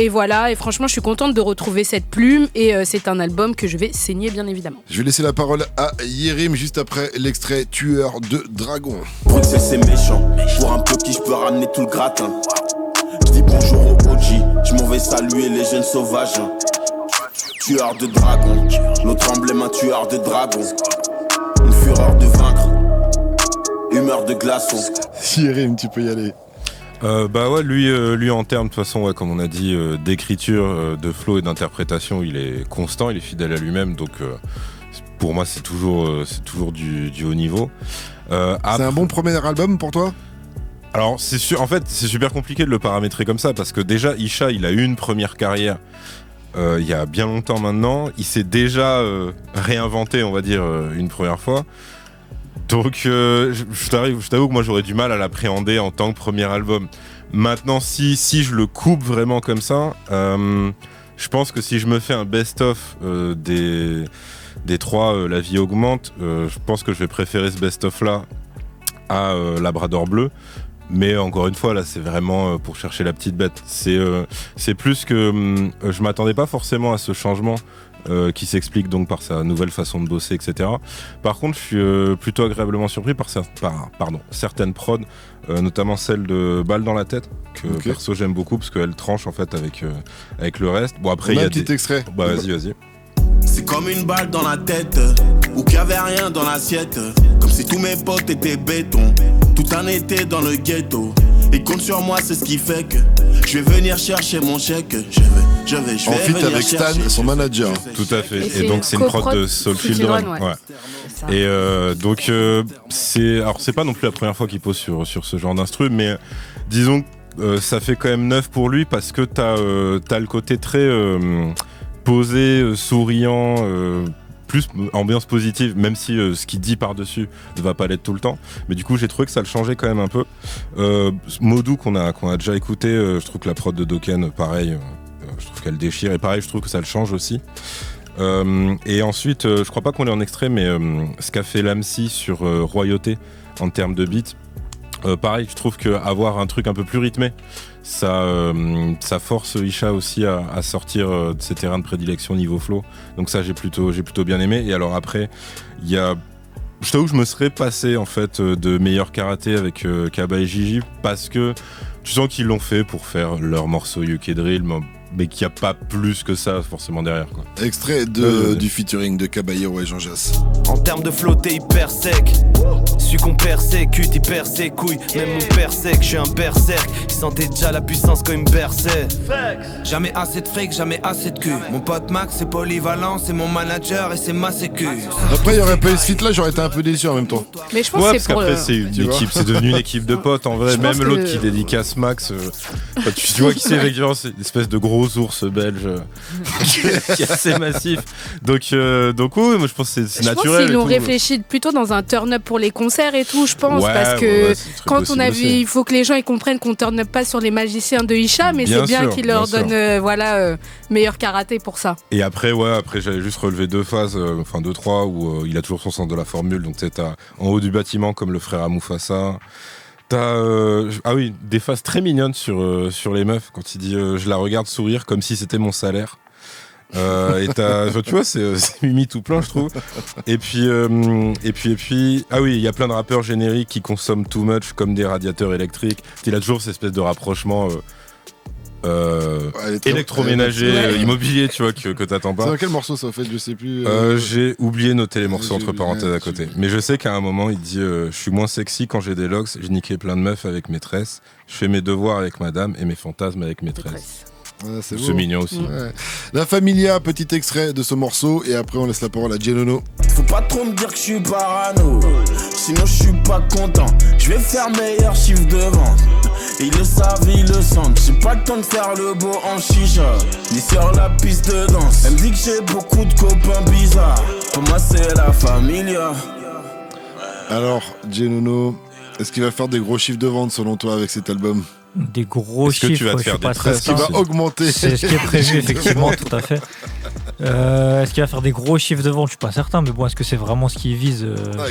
E: voilà, et franchement, je suis contente de retrouver cette plume. Et c'est un album que je vais saigner, bien évidemment.
C: Je vais laisser la parole à Yérim juste après l'extrait Tueur de Dragon.
J: Bruxelles, c'est méchant. Pour un peu qui je peux ramener tout le gratin. Je dis bonjour au OG, je m'en vais saluer les jeunes sauvages. Tueur de dragon, notre emblème un tueur de dragon. Une fureur de vaincre, humeur de glaçon.
C: Yérim, tu peux y aller.
G: Lui en termes de toute façon, comme on a dit, d'écriture, de flow et d'interprétation, il est constant, il est fidèle à lui-même, donc pour moi c'est toujours du haut niveau.
C: C'est un bon premier album pour toi ?
G: Alors c'est sûr, en fait c'est super compliqué de le paramétrer comme ça, parce que déjà Isha il a eu une première carrière il y a bien longtemps maintenant. Il s'est déjà réinventé, on va dire, une première fois. Donc je t'avoue que moi j'aurais du mal à l'appréhender en tant que premier album. Maintenant, si je le coupe vraiment comme ça, je pense que si je me fais un best-of des 3 La vie augmente, je pense que je vais préférer ce best-of-là à Labrador bleu. Mais encore une fois, là, c'est vraiment pour chercher la petite bête. C'est plus que je m'attendais pas forcément à ce changement qui s'explique donc par sa nouvelle façon de bosser, etc. Par contre, je suis plutôt agréablement surpris par certaines prods, notamment celle de Balle dans la tête, que perso j'aime beaucoup parce qu'elle tranche en fait avec le reste. Bon, après, il y a un petit
C: extrait.
G: Bah, vas-y.
J: C'est comme une balle dans la tête, ou qu'il y avait rien dans l'assiette. Comme si tous mes potes étaient béton, tout un été dans le ghetto. Ils comptent sur moi, c'est ce qui fait que je vais venir chercher mon chèque. Je vais
C: en feat avec Stan, son manager.
G: Tout à fait. Et donc c'est une prod de Soul Children. Ouais. Et donc c'est pas non plus la première fois qu'il pose sur ce genre d'instru, mais disons ça fait quand même neuf pour lui parce que t'as le côté très posé, souriant, plus ambiance positive, même si ce qu'il dit par-dessus ne va pas l'être tout le temps. Mais du coup, j'ai trouvé que ça le changeait quand même un peu. Modou, qu'on a déjà écouté, je trouve que la prod de Dokken, pareil, je trouve qu'elle déchire. Et pareil, je trouve que ça le change aussi. Et ensuite, je crois pas qu'on l'ait en extrait, mais ce qu'a fait Lamsi sur Royauté en termes de beat, pareil, je trouve qu'avoir un truc un peu plus rythmé, ça force Isha aussi à sortir de ses terrains de prédilection niveau flow. Donc ça, j'ai plutôt bien aimé. Et alors après, il y a... Je t'avoue que je me serais passé en fait de meilleur karaté avec Kaba et Gigi parce que tu sens qu'ils l'ont fait pour faire leur morceau UK Drill, mais qu'il n'y a pas plus que ça forcément derrière, quoi.
C: Extrait du featuring de Caballero et Jean Jass.
I: En termes de flow, t'es hyper sec. Celui qu'on persécute, il perd ses couilles. Même mon père sait que je suis un berserk. Il sentait déjà la puissance quand il me berçait. Jamais assez de fric, jamais assez de cul. Mon pote Max, c'est polyvalent, c'est mon manager et c'est ma sécu.
C: Après, il n'y aurait pas eu ce feat là, j'aurais été un peu déçu en même temps.
E: Mais je pense que c'est pour
G: qu'après, c'est une équipe, c'est devenu une équipe de potes en vrai. Même l'autre qui dédicace Max, tu vois qui c'est effectivement, c'est une espèce de gros ours belge qui est assez massif. Donc oui, moi je pense que c'est naturel.
E: Je pense qu'ils l'ont réfléchi plutôt dans un turn-up pour les concerts et tout, je pense, parce que quand on a vu, il faut que les gens ils comprennent qu'on turn-up pas sur les magiciens de Isha, mais c'est bien qu'ils leur donnent meilleur karaté pour ça.
G: Et après j'avais juste relevé 2 phases, enfin 2-3 où il a toujours son sens de la formule. Donc t'as en haut du bâtiment comme le frère à Mufasa. T'as des phases très mignonnes sur les meufs quand il dit je la regarde sourire comme si c'était mon salaire. Et tu vois, c'est Mimi tout plein, je trouve. Et puis il y a plein de rappeurs génériques qui consomment too much comme des radiateurs électriques. Il a toujours cette espèce de rapprochement électroménager, immobilier, tu vois, que t'attends pas.
C: C'est dans quel morceau ça, en fait, je sais plus.
G: J'ai oublié de noter les morceaux entre parenthèses à côté. Mais je sais qu'à un moment, il dit je suis moins sexy quand j'ai des locks, j'ai niqué plein de meufs avec maîtresse, je fais mes devoirs avec madame et mes fantasmes avec maîtresse.
C: Ouais, c'est
G: mignon aussi.
C: Ouais. La Familia, petit extrait de ce morceau, et après on laisse la parole à Genono.
J: Faut pas trop me dire que je suis parano, sinon je suis pas content. Je vais faire meilleur chiffre de vente. Ils le savent, ils le sentent. J'ai pas le temps de faire le beau en chicha, ni sur la piste de danse. Elle me dit que j'ai beaucoup de copains bizarres. Pour moi c'est la Familia.
C: Alors, Genono, est-ce qu'il va faire des gros chiffres de vente selon toi avec cet album?
D: Des gros chiffres,
G: que tu vas te faire des
C: Est-ce qu'il va augmenter?
D: C'est ce qui est prévu, effectivement, tout à fait. Est-ce qu'il va faire des gros chiffres de vente? Je suis pas certain, mais bon, est-ce que c'est vraiment ce qu'il vise?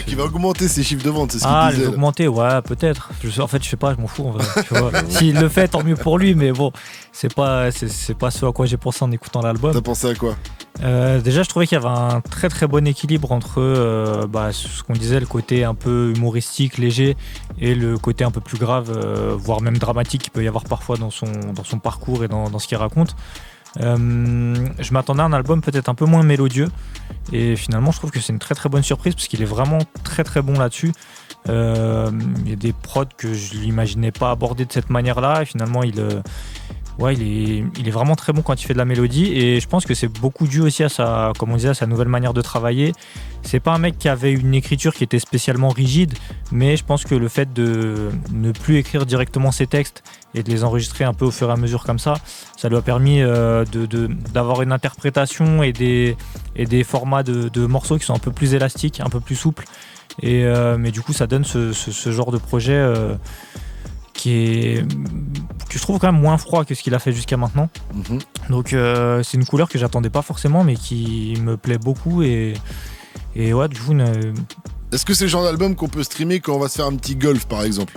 C: Qu'il va augmenter ses chiffres de vente, c'est ce qu'il disait.
D: Augmenter, ouais, peut-être. En fait, je sais pas, je m'en fous en vrai. Tu vois. S'il le fait, tant mieux pour lui, mais bon, c'est pas ce à quoi j'ai pensé en écoutant l'album.
C: T'as pensé à quoi?
D: Déjà, je trouvais qu'il y avait un très très bon équilibre entre ce qu'on disait, le côté un peu humoristique, léger, et le côté un peu plus grave, voire même dramatique qu'il peut y avoir parfois dans son parcours et dans ce qu'il raconte. Je m'attendais à un album peut-être un peu moins mélodieux, et finalement je trouve que c'est une très très bonne surprise parce qu'il est vraiment très très bon là-dessus. Il y a des prods que je l'imaginais pas aborder de cette manière-là, et finalement Ouais, il est vraiment très bon quand il fait de la mélodie et je pense que c'est beaucoup dû aussi à sa nouvelle manière de travailler. C'est pas un mec qui avait une écriture qui était spécialement rigide, mais je pense que le fait de ne plus écrire directement ses textes et de les enregistrer un peu au fur et à mesure comme ça lui a permis d'avoir une interprétation et des formats de morceaux qui sont un peu plus élastiques, un peu plus souples. Mais du coup, ça donne ce genre de projet que je trouve quand même moins froid que ce qu'il a fait jusqu'à maintenant. Donc c'est une couleur que j'attendais pas forcément, mais qui me plaît beaucoup et ouais, du coup.
C: Est-ce que c'est le genre d'album qu'on peut streamer quand on va se faire un petit golf, par exemple?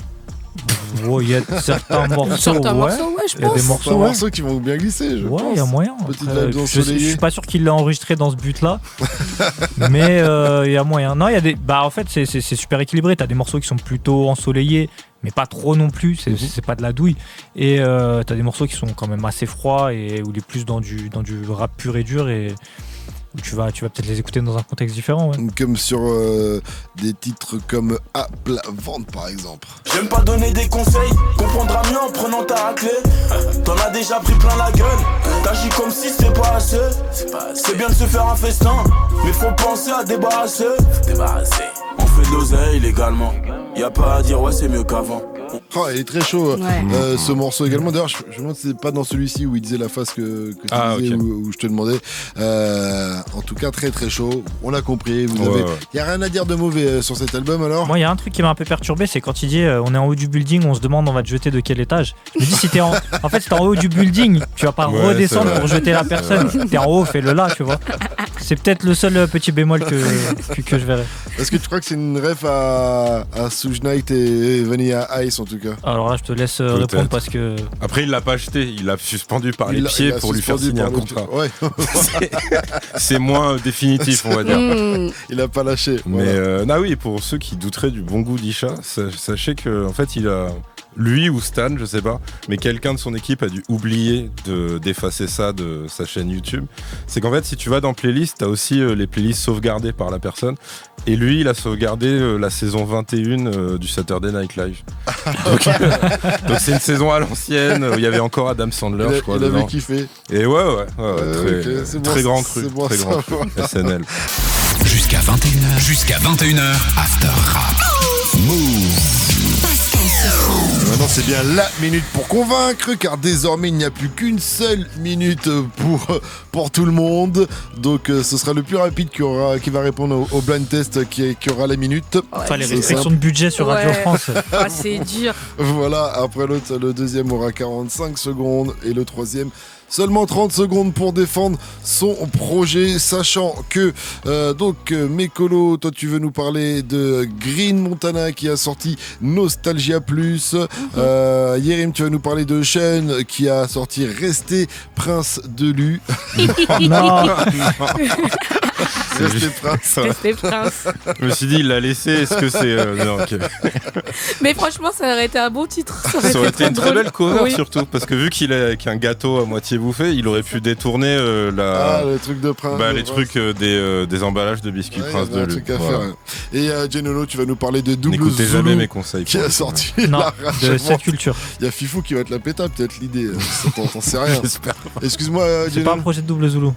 D: Oh, il y a certains morceaux,
E: je pense.
D: Il y a des
C: morceaux qui vont bien glisser, je pense.
D: Ouais, il y a moyen.
C: Je
D: suis pas sûr qu'il l'a enregistré dans ce but-là, mais il y a moyen. Non, il y a des. Bah, en fait, c'est super équilibré. T'as des morceaux qui sont plutôt ensoleillés, mais pas trop non plus. C'est pas de la douille. Et t'as des morceaux qui sont quand même assez froids et où il est plus dans du rap pur et dur et. Tu vas peut-être les écouter dans un contexte différent. Ouais.
C: Comme sur des titres comme À plat ventre, par exemple.
K: J'aime pas donner des conseils, comprendras mieux en prenant ta raclée. T'en as déjà pris plein la gueule, t'agis comme si c'est pas assez. C'est bien de se faire un festin, mais faut penser à débarrasser. On fait de l'oseille légalement, y'a pas à dire ouais c'est mieux qu'avant.
C: Oh, il est très chaud ce morceau également. D'ailleurs, je me demande si c'est pas dans celui-ci où il disait la phrase que tu disais, okay. où je te demandais. En tout cas, très très chaud. On l'a compris. Il y a rien à dire de mauvais sur cet album alors.
D: Moi, il y a un truc qui m'a un peu perturbé, c'est quand il dit on est en haut du building, on se demande on va te jeter de quel étage. Je me dis si t'es en fait, si t'es en haut du building, tu vas pas redescendre pour jeter la personne. T'es en haut, fais-le là, tu vois. C'est peut-être le seul petit bémol que je verrais.
C: Est-ce que tu crois que c'est une ref à Suge Knight et Vanilla Ice en tout cas?
D: Alors là, je te laisse répondre parce que.
G: Après, il l'a pas acheté, il l'a suspendu par les pieds pour lui faire signer un contrat.
C: Ouais.
G: C'est moins définitif, on va dire.
C: Il a pas lâché.
G: Mais oui, pour ceux qui douteraient du bon goût d'Isha, sachez que en fait, il a. Lui ou Stan, je sais pas, mais quelqu'un de son équipe a dû oublier d'effacer ça de sa chaîne YouTube. C'est qu'en fait, si tu vas dans playlist, t'as aussi les playlists sauvegardées par la personne. Et lui, il a sauvegardé la saison 21 du Saturday Night Live. Donc c'est une saison à l'ancienne, où il y avait encore Adam Sandler, je crois.
C: Il avait kiffé.
G: Et ouais, très grand cru.
C: Bon,
G: très grand cru. SNL.
B: Jusqu'à 21h, After Rap. Move.
C: Maintenant c'est bien la minute pour convaincre, car désormais il n'y a plus qu'une seule minute pour tout le monde. Donc ce sera le plus rapide qui va répondre au blind test qui aura la minute.
D: Enfin, les restrictions de budget sur Radio France.
E: C'est dur.
C: Voilà, après l'autre, le deuxième aura 45 secondes et le troisième seulement 30 secondes pour défendre son projet, sachant que Mécolo, toi tu veux nous parler de Green Montana qui a sorti Nostalgia Plus. Yérim, tu vas nous parler de Sean qui a sorti Rester Prince de Lu.
D: Non.
E: Rester Prince.
G: Je me suis dit, il l'a laissé, est-ce que c'est... non, okay.
E: Mais franchement, ça aurait été un bon titre.
G: Ça aurait été une très belle cover, surtout, parce que vu qu'il a un gâteau à moitié bouffé, il aurait pu détourner
C: le truc de Prince.
G: Les trucs des emballages de biscuits Prince de Lu.
C: Voilà. Et Genono, tu vas nous parler de Double
G: N'écoutez
C: Zulu
G: jamais mes conseils.
C: Qui a sorti
D: de cette culture.
C: Il y a Fifou qui va te la péter, peut-être l'idée. T'en sais rien.
G: J'espère.
C: Excuse-moi,
D: c'est pas un projet de Double Zulu.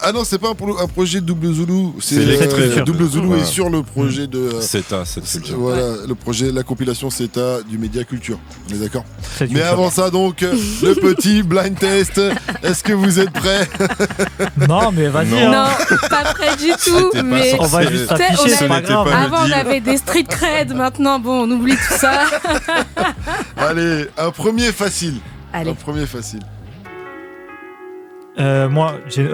C: Ah non, c'est pas un projet de Double Zulu, c'est Double Zulu est sur le projet de
G: CETA, cette culture.
C: Voilà, le projet, la compilation CETA du Média Culture. On est d'accord? Mais avant ça donc, le petit blind test. Est-ce que vous êtes prêts?
D: Non, mais vas-y.
E: Non, pas prêt du tout. Mais
D: on va juste afficher, c'est pas grave.
E: Avant, on avait des street cred. Maintenant, bon, on oublie tout ça.
C: Allez, un premier facile.
E: Allez.
C: Un premier facile.
D: Moi, j'ai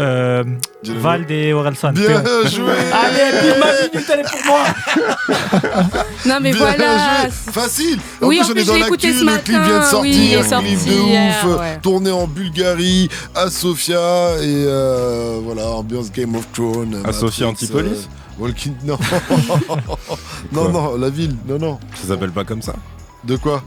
D: Vald et Orelsan.
C: Bien joué.
D: Allez, puis ma minute, elle est pour moi.
E: Non mais
C: bien
E: voilà.
C: Joué. Facile. En
E: oui,
C: plus, on est dans l'actu, le clip vient de sortir, un clip de ouf, tourné en Bulgarie, à Sofia, et voilà, ambiance Game of Thrones.
G: À Sofia Antipolis
C: Walking... Non. non, la ville, non.
G: Ça s'appelle pas comme ça.
C: De quoi?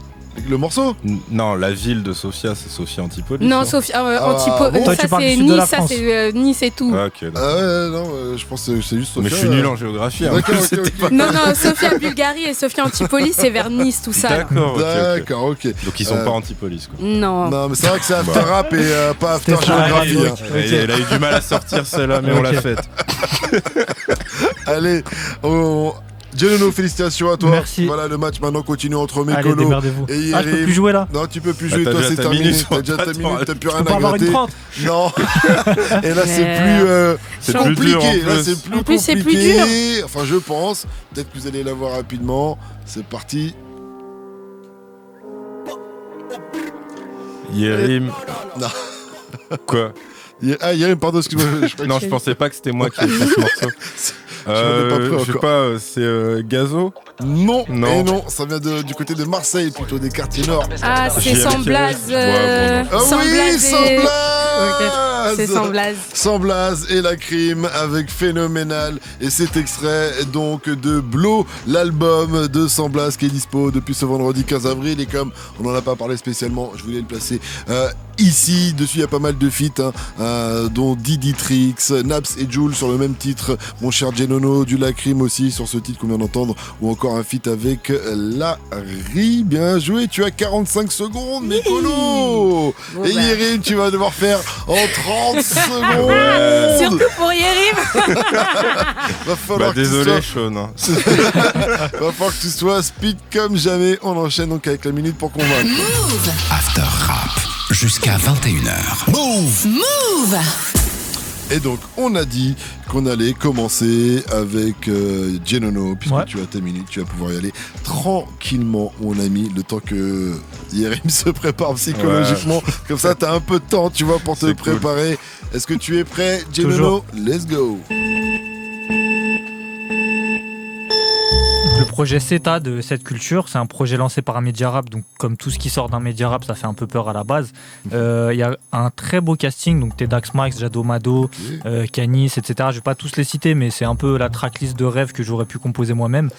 C: Le morceau
G: Non, la ville de Sofia, c'est Sofia Antipolis.
E: Non, Sofia Antipolis.
D: Toi,
E: ça,
D: tu parles
E: c'est
D: du sud de la
E: Nice, ça,
D: France.
E: c'est Nice et tout.
G: Ah, ok, d'accord.
C: Non, je pense que c'est juste Sofia.
G: Mais je suis nul en géographie. Hein.
C: D'accord, ok.
E: Non, Sofia Bulgarie et Sofia Antipolis, c'est vers Nice, tout ça.
G: D'accord,
C: ok.
G: Donc ils sont pas Antipolis, quoi.
E: Non.
C: Non, mais c'est vrai que c'est after rap et pas after géographie.
G: Elle a eu du mal à sortir celle-là, mais on l'a faite.
C: Allez, Genono, félicitations à toi.
D: Merci.
C: Voilà, le match maintenant continue entre
D: Allez,
C: Mekolo
D: démerdez-vous.
C: et Yerim.
D: Ah, je peux plus jouer là?
C: Non, tu peux plus jouer, toi c'est terminé. T'as déjà ta minute, t'as plus rien à
D: pas avoir
C: gratter.
D: une 30.
C: Non. Et là c'est plus compliqué. Là c'est plus compliqué.
E: C'est plus dur.
C: Enfin, je pense. Peut-être que vous allez l'avoir rapidement. C'est parti.
G: Yerim.
C: Non.
G: Quoi?
C: Yerim, pardon, excuse-moi.
G: Non, je pensais pas que c'était moi qui ai fait ce morceau. Je sais pas, c'est Gazo?
C: Non, et non, ça vient du côté de Marseille, plutôt des quartiers nord.
E: Ah, c'est Sans Blaze.
C: Oui, Sans Blaze.
E: C'est Sans Blaze.
C: Sans Blaze et la crime avec Phénoménal. Et cet extrait donc de Blow, l'album de Sans Blaze qui est dispo depuis ce vendredi 15 avril. Et comme on n'en a pas parlé spécialement, je voulais le placer ici. Dessus, il y a pas mal de feats, dont Didi Trix, Naps et Jules sur le même titre. Mon cher Genono, du Lacrim aussi sur ce titre qu'on vient d'entendre. Ou encore un feat avec Larry. Bien joué, tu as 45 secondes, Mekolo. Et Yerim, tu vas devoir faire en 30 secondes.
E: Surtout pour Yerim.
C: Va falloir
G: désolé, Sean.
C: Va falloir que tu sois speed comme jamais. On enchaîne donc avec la minute pour convaincre.
B: Move After Rap jusqu'à 21h. Move.
C: Et donc, on a dit qu'on allait commencer avec Genono, puisque tu as ta minute, tu vas pouvoir y aller tranquillement, mon ami, le temps que Yerim se prépare psychologiquement. Comme ça, t'as un peu de temps, tu vois, pour te préparer. Cool. Est-ce que tu es prêt, Genono? Let's go.
D: Le projet CETA de cette culture, c'est un projet lancé par un média rap, donc comme tout ce qui sort d'un média rap, ça fait un peu peur à la base. Il y a un très beau casting, donc Tedax Max, Jado Mado, Canis, etc. Je vais pas tous les citer, mais c'est un peu la tracklist de rêve que j'aurais pu composer moi-même.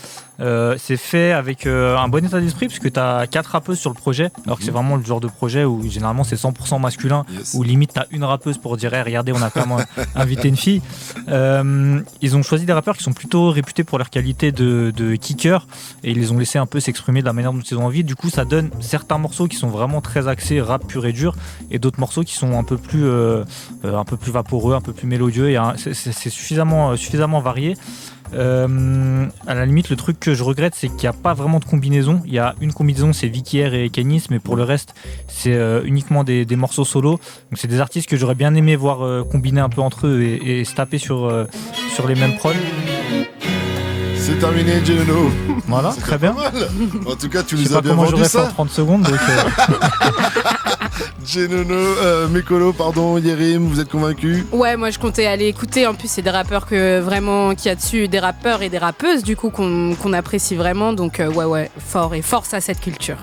D: C'est fait avec un bon état d'esprit, puisque tu as 4 rappeuses sur le projet, alors que c'est vraiment le genre de projet où généralement c'est 100% masculin, où limite tu as une rappeuse pour dire hey, regardez, on a quand même invité une fille. Ils ont choisi des rappeurs qui sont plutôt réputés pour leur qualité de kicker, et ils les ont laissés un peu s'exprimer de la manière dont ils ont envie. Du coup, ça donne certains morceaux qui sont vraiment très axés rap pur et dur, et d'autres morceaux qui sont un peu plus vaporeux, un peu plus mélodieux, et c'est suffisamment varié. À la limite, le truc que je regrette, c'est qu'il n'y a pas vraiment de combinaison. Il y a une combinaison, c'est Vicky R et Canis, mais pour le reste, c'est uniquement des morceaux solo. Donc c'est des artistes que j'aurais bien aimé voir combiner un peu entre eux et se taper sur les mêmes prods.
C: C'est terminé, Genono.
D: Voilà, très bien.
C: En tout cas, tu nous as bien vendu ça.
D: En 30 secondes. Donc
C: Genono, Mekolo, pardon, Yerim, vous êtes convaincus?
E: Ouais, moi je comptais aller écouter. En plus, c'est des rappeurs que vraiment qu'il y a dessus, des rappeurs et des rappeuses du coup qu'on apprécie vraiment. Donc ouais, fort et force à cette culture.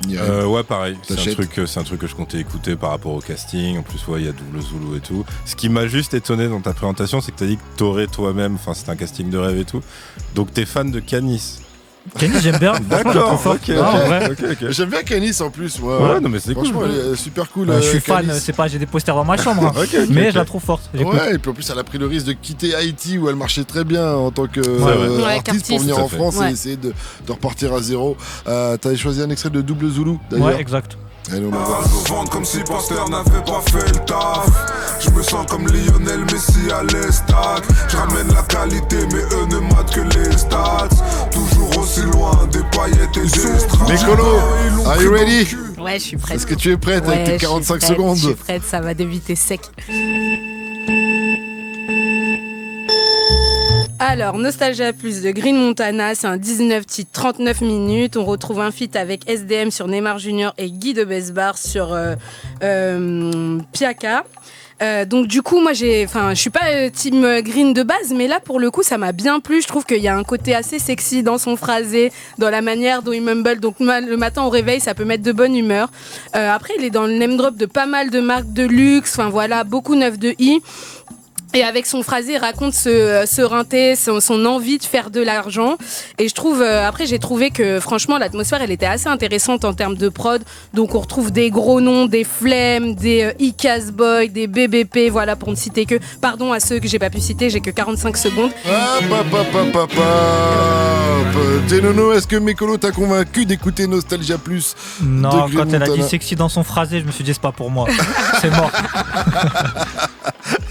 G: Ouais, pareil. C'est un truc que je comptais écouter par rapport au casting. En plus, il y a Double Zulu et tout. Ce qui m'a juste étonné dans ta présentation, c'est que t'as dit que t'aurais toi-même, enfin, c'est un casting de rêve et tout. Donc, t'es fan de Canis.
D: Canis, j'aime bien.
C: D'accord, ok. J'aime bien Canis en plus.
G: Ouais, non, mais c'est
C: franchement,
G: cool.
C: elle est super cool.
D: Je suis fan, c'est pas, j'ai des posters dans ma chambre, mais je la trouve forte.
C: Ouais, et puis en plus, elle a pris le risque de quitter Haïti où elle marchait très bien en tant qu'artiste pour venir en France et essayer de repartir à zéro. T'avais choisi un extrait de Double Zulu d'ailleurs.
D: Ouais, exact.
C: Allez, on va
L: vendre comme si Pasteur n'avait pas fait le taf. Je me sens comme Lionel Messi à l'estac. Je ramène la qualité mais eux ne matent que les stats. Toujours aussi loin des paillettes et des strates.
C: Mekolo, are you ready?
E: Ouais, je suis prête.
C: Est-ce que tu es prête avec tes 45 secondes?
E: Je suis prête, ça va débiter sec. Alors, Nostalgia Plus de Green Montana, c'est un 19 titres, 39 minutes. On retrouve un feat avec SDM sur Neymar Junior et Guy de Besbar sur Piaka. Donc du coup, moi je suis pas team Green de base, mais là pour le coup ça m'a bien plu. Je trouve qu'il y a un côté assez sexy dans son phrasé, dans la manière dont il mumble. Donc le matin au réveil, ça peut mettre de bonne humeur. Après, il est dans le name drop de pas mal de marques de luxe. Enfin voilà, beaucoup 9 de I. Et avec son phrasé, il raconte ce rinté, son envie de faire de l'argent. Et je trouve, après, j'ai trouvé que franchement, l'atmosphère, elle était assez intéressante en termes de prod. Donc, on retrouve des gros noms, des Flemmes, des Icaz Boy, des BBP, voilà, pour ne citer que. Pardon à ceux que j'ai pas pu citer, j'ai que 45 secondes.
C: Nono, est-ce que Mekolo t'a convaincu d'écouter Nostalgia Plus?
D: Non, quand elle a dit sexy dans son phrasé, je me suis dit, c'est pas pour moi. C'est mort.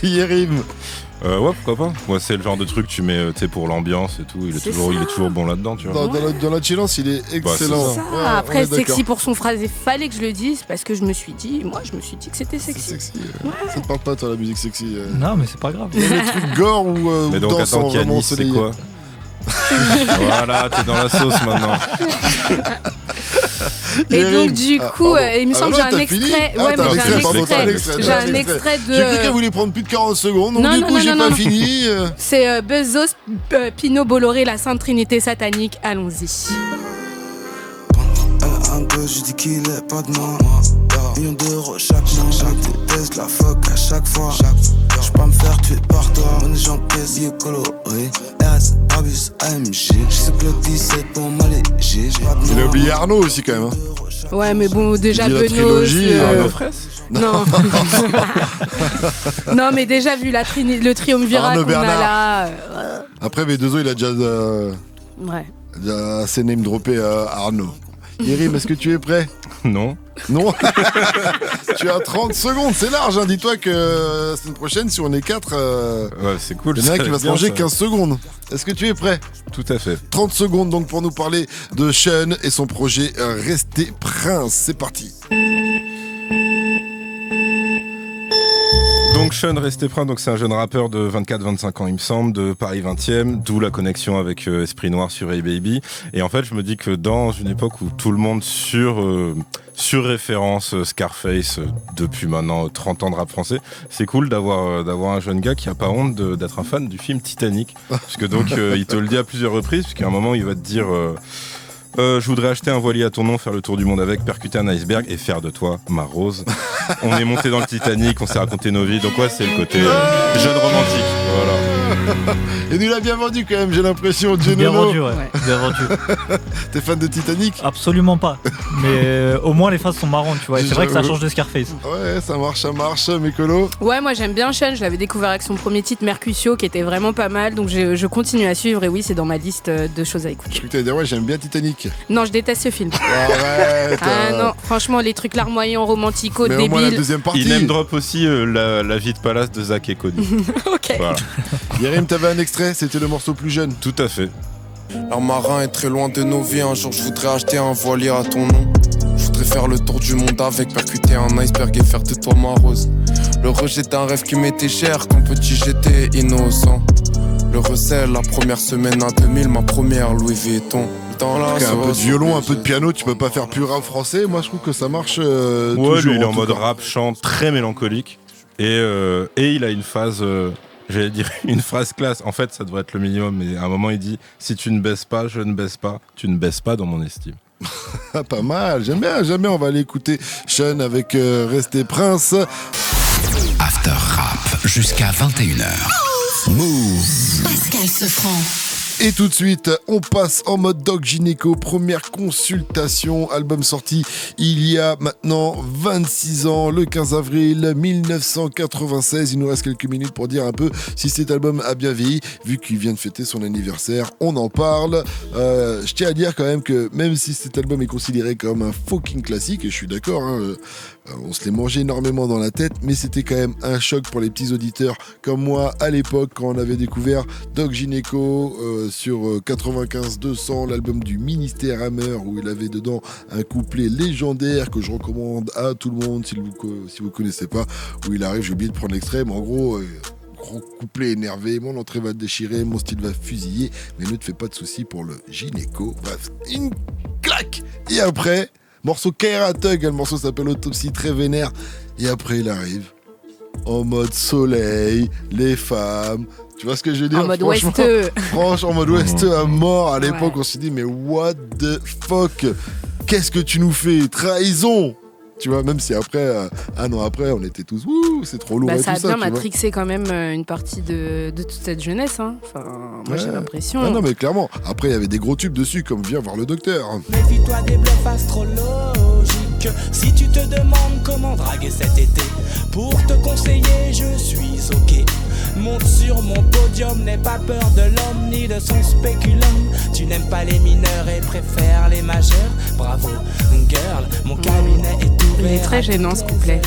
C: Yerim.
G: Ouais, pourquoi pas. Moi, c'est le genre de truc que tu mets pour l'ambiance et tout. Il est toujours bon là-dedans, tu vois.
C: Dans la chillance, il est excellent.
E: C'est ça. Après, sexy pour son phrasé, fallait que je le dise parce que je me suis dit que c'était sexy.
C: C'est sexy. Ça te parle pas, toi, la musique sexy?
D: Non, mais c'est pas grave.
C: Il y a des trucs gore ou
G: mais donc, attends, Kianis, c'est quoi? Voilà, t'es dans la sauce maintenant.
E: Et donc du coup, il me semble que j'ai un extrait. Ouais, mais j'ai un extrait de.
C: J'ai cru qu'elle voulait prendre plus de 40 secondes, donc du coup j'ai pas fini.
E: C'est Bezos, Pinot, Bolloré, la Sainte Trinité satanique. Allons-y.
M: 1, 2, je dis qu'il est pas de moi. Millions d'euros chaque mois. Je déteste la fuck à chaque fois. J'peux pas me faire tuer par toi. On est gentil, yeux colorés. RS, Abus, AMG. J'sais que le 17 pour m'alléger.
C: Il a oublié Arnaud aussi quand même.
E: Ouais, mais bon, déjà
C: Benoît.
G: Arnaud Fraisse.
E: Non. Non, mais déjà vu le triumvirat qu'on a là.
C: Après, V2O, il a déjà.
E: Ouais.
C: Déjà assez name droppé Arnaud. Yerim, est-ce que tu es prêt?
G: Non.
C: Non. Tu as 30 secondes, c'est large, hein. Dis-toi que la semaine prochaine, si on est 4,
G: ouais, c'est cool.
C: Il y en a qui va se manger 15 secondes. Est-ce que tu es prêt?
G: Tout à fait.
C: 30 secondes donc pour nous parler de Sean et son projet Rester Prince. C'est parti.
G: Donc Sean Rester Prince, donc c'est un jeune rappeur de 24-25 ans il me semble, de Paris 20e, d'où la connexion avec Esprit Noir sur Hey Baby. Et en fait je me dis que dans une époque où tout le monde surréférence Scarface depuis maintenant 30 ans de rap français, c'est cool d'avoir un jeune gars qui a pas honte d'être un fan du film Titanic. Parce que donc il te le dit à plusieurs reprises, parce qu'à un moment il va te dire... je voudrais acheter un voilier à ton nom, faire le tour du monde avec, percuter un iceberg et faire de toi ma rose. On est monté dans le Titanic, on s'est raconté nos vies, donc ouais, c'est le côté jeune romantique. Voilà.
C: Et nous l'a bien vendu quand même, j'ai l'impression.
D: Bien vendu, ouais. Bien vendu.
C: T'es fan de Titanic?
D: Absolument pas. Mais au moins les phases sont marrantes, tu vois. Et c'est vrai que ça change de Scarface.
C: Ouais, ça marche, Mekolo.
E: Ouais, moi j'aime bien Sean, je l'avais découvert avec son premier titre Mercutio qui était vraiment pas mal, donc je continue à suivre et oui, c'est dans ma liste de choses à écouter.
C: Je crois que t'allais dire ouais, j'aime bien Titanic.
E: Non, je déteste ce film.
C: Arrête.
E: Non, franchement, les trucs larmoyants, romantico, débiles.
C: La deuxième partie.
G: Il name drop aussi la vie de palace de Zach et Cody.
E: Ok.
G: Voilà.
C: Yerim, t'avais un extrait, c'était le morceau plus jeune.
G: Tout à fait.
M: L'air marin est très loin de nos vies. Un jour, je voudrais acheter un voilier à ton nom. Je voudrais faire le tour du monde avec, percuter un iceberg et faire de toi ma rose. Le rejet d'un rêve qui m'était cher. Quand petit, j'étais innocent. Le recel, la première semaine à 2000, ma première Louis Vuitton.
C: Un peu de violon, un peu de piano, tu peux pas faire plus rap français. Moi, je trouve que ça marche.
G: Ouais, lui, il est en mode rap, chant, très mélancolique. Et il a une phase, j'allais dire une phrase classe. En fait, ça devrait être le minimum. Mais à un moment, il dit si tu ne baisses pas, je ne baisse pas. Tu ne baisses pas dans mon estime.
C: Pas mal, j'aime bien. On va aller écouter Sean avec Rester Prince.
B: After Rap jusqu'à 21h. Move.
A: Pascal Sefranc.
C: Et tout de suite, on passe en mode Doc Gynéco, première consultation, album sorti il y a maintenant 26 ans, le 15 avril 1996. Il nous reste quelques minutes pour dire un peu si cet album a bien vieilli, vu qu'il vient de fêter son anniversaire, on en parle. Je tiens à dire quand même que même si cet album est considéré comme un fucking classique, et je suis d'accord, on se l'est mangé énormément dans la tête, mais c'était quand même un choc pour les petits auditeurs comme moi à l'époque quand on avait découvert Doc Gynéco sur 95-200, l'album du Ministère Hammer, où il avait dedans un couplet légendaire que je recommande à tout le monde si vous connaissez pas, où il arrive, j'ai oublié de prendre l'extrait, mais en gros... gros couplet énervé, mon entrée va te déchirer, mon style va fusiller, mais ne te fais pas de soucis pour le gynéco. Bref, une claque. Et après, morceau Kaira Tug, le morceau s'appelle Autopsie, très vénère. Et après, il arrive en mode soleil, les femmes. Tu vois ce que je veux dire?
E: En mode ouesteux.
C: Franchement, en mode ouesteux à mort. À l'époque, on s'est dit, mais what the fuck? Qu'est-ce que tu nous fais? Trahison! Tu vois, même si après, un an après, on était tous ouh, c'est trop lourd.
E: Ça a bien matrixé quand même une partie de toute cette jeunesse. Hein. Enfin, moi j'ai l'impression.
C: Ah non, mais clairement. Après, il y avait des gros tubes dessus, comme Viens voir le docteur.
N: Méfie-toi des bluffs astrologiques. Si tu te demandes comment draguer cet été, pour te conseiller, je suis ok. Monte sur mon podium, n'aie pas peur de l'homme ni de son spéculum. Tu n'aimes pas les mineurs et préfères les majeurs. Bravo, girl, mon cabinet est ouvert.
E: Il est très gênant ce couplet.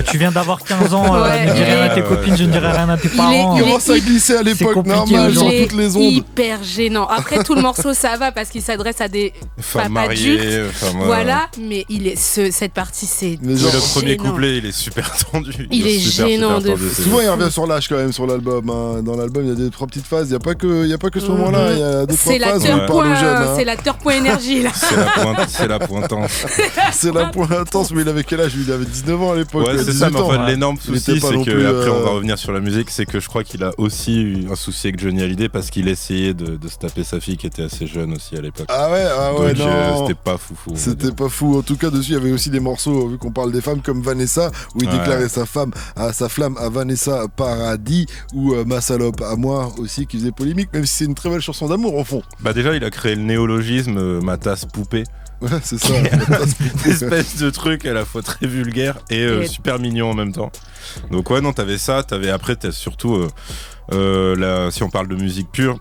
D: Tu viens d'avoir 15 ans, ne dis rien à tes copines, je ne dirai rien à tes parents.
C: Il commence à glisser à l'époque, normal, genre toutes les ondes.
E: Hyper gênant. Après, tout le morceau, ça va parce qu'il s'adresse à des
G: femmes mariées.
E: Voilà, mais cette partie, c'est.
G: Le premier couplet, il est super tendu.
E: Il est gênant de fou.
C: Souvent, il revient sur l'âge quand même sur l'album. Hein. Dans l'album, il y a 2-3 petites phases. Il n'y a pas que ce moment-là. Il y a 2-3 phases où il parle aux jeunes.
E: C'est l'acteur point énergie là.
G: C'est la pointance.
C: C'est la pointance, mais il avait quel âge? Il avait 19 ans à l'époque.
G: Ouais, c'est ça, mais en fait, l'énorme souci, c'est que après on va revenir sur la musique, c'est que je crois qu'il a aussi eu un souci avec Johnny Hallyday parce qu'il essayait de se taper sa fille qui était assez jeune aussi à l'époque.
C: Ah ouais,
G: donc,
C: non.
G: c'était pas foufou.
C: C'était pas fou. En tout cas, dessus, il y avait aussi des morceaux, vu qu'on parle des femmes, comme Vanessa, où il déclarait sa flamme à Vanessa Paradis, ou Ma salope à moi aussi, qui faisait polémique, même si c'est une très belle chanson d'amour au fond.
G: Bah déjà, il a créé le néologisme Ma tasse poupée.
C: Ouais, c'est ça.
G: Une espèce de truc à la fois très vulgaire et super mignon en même temps. Donc ouais, non, t'avais ça, après t'as surtout si on parle de musique pure.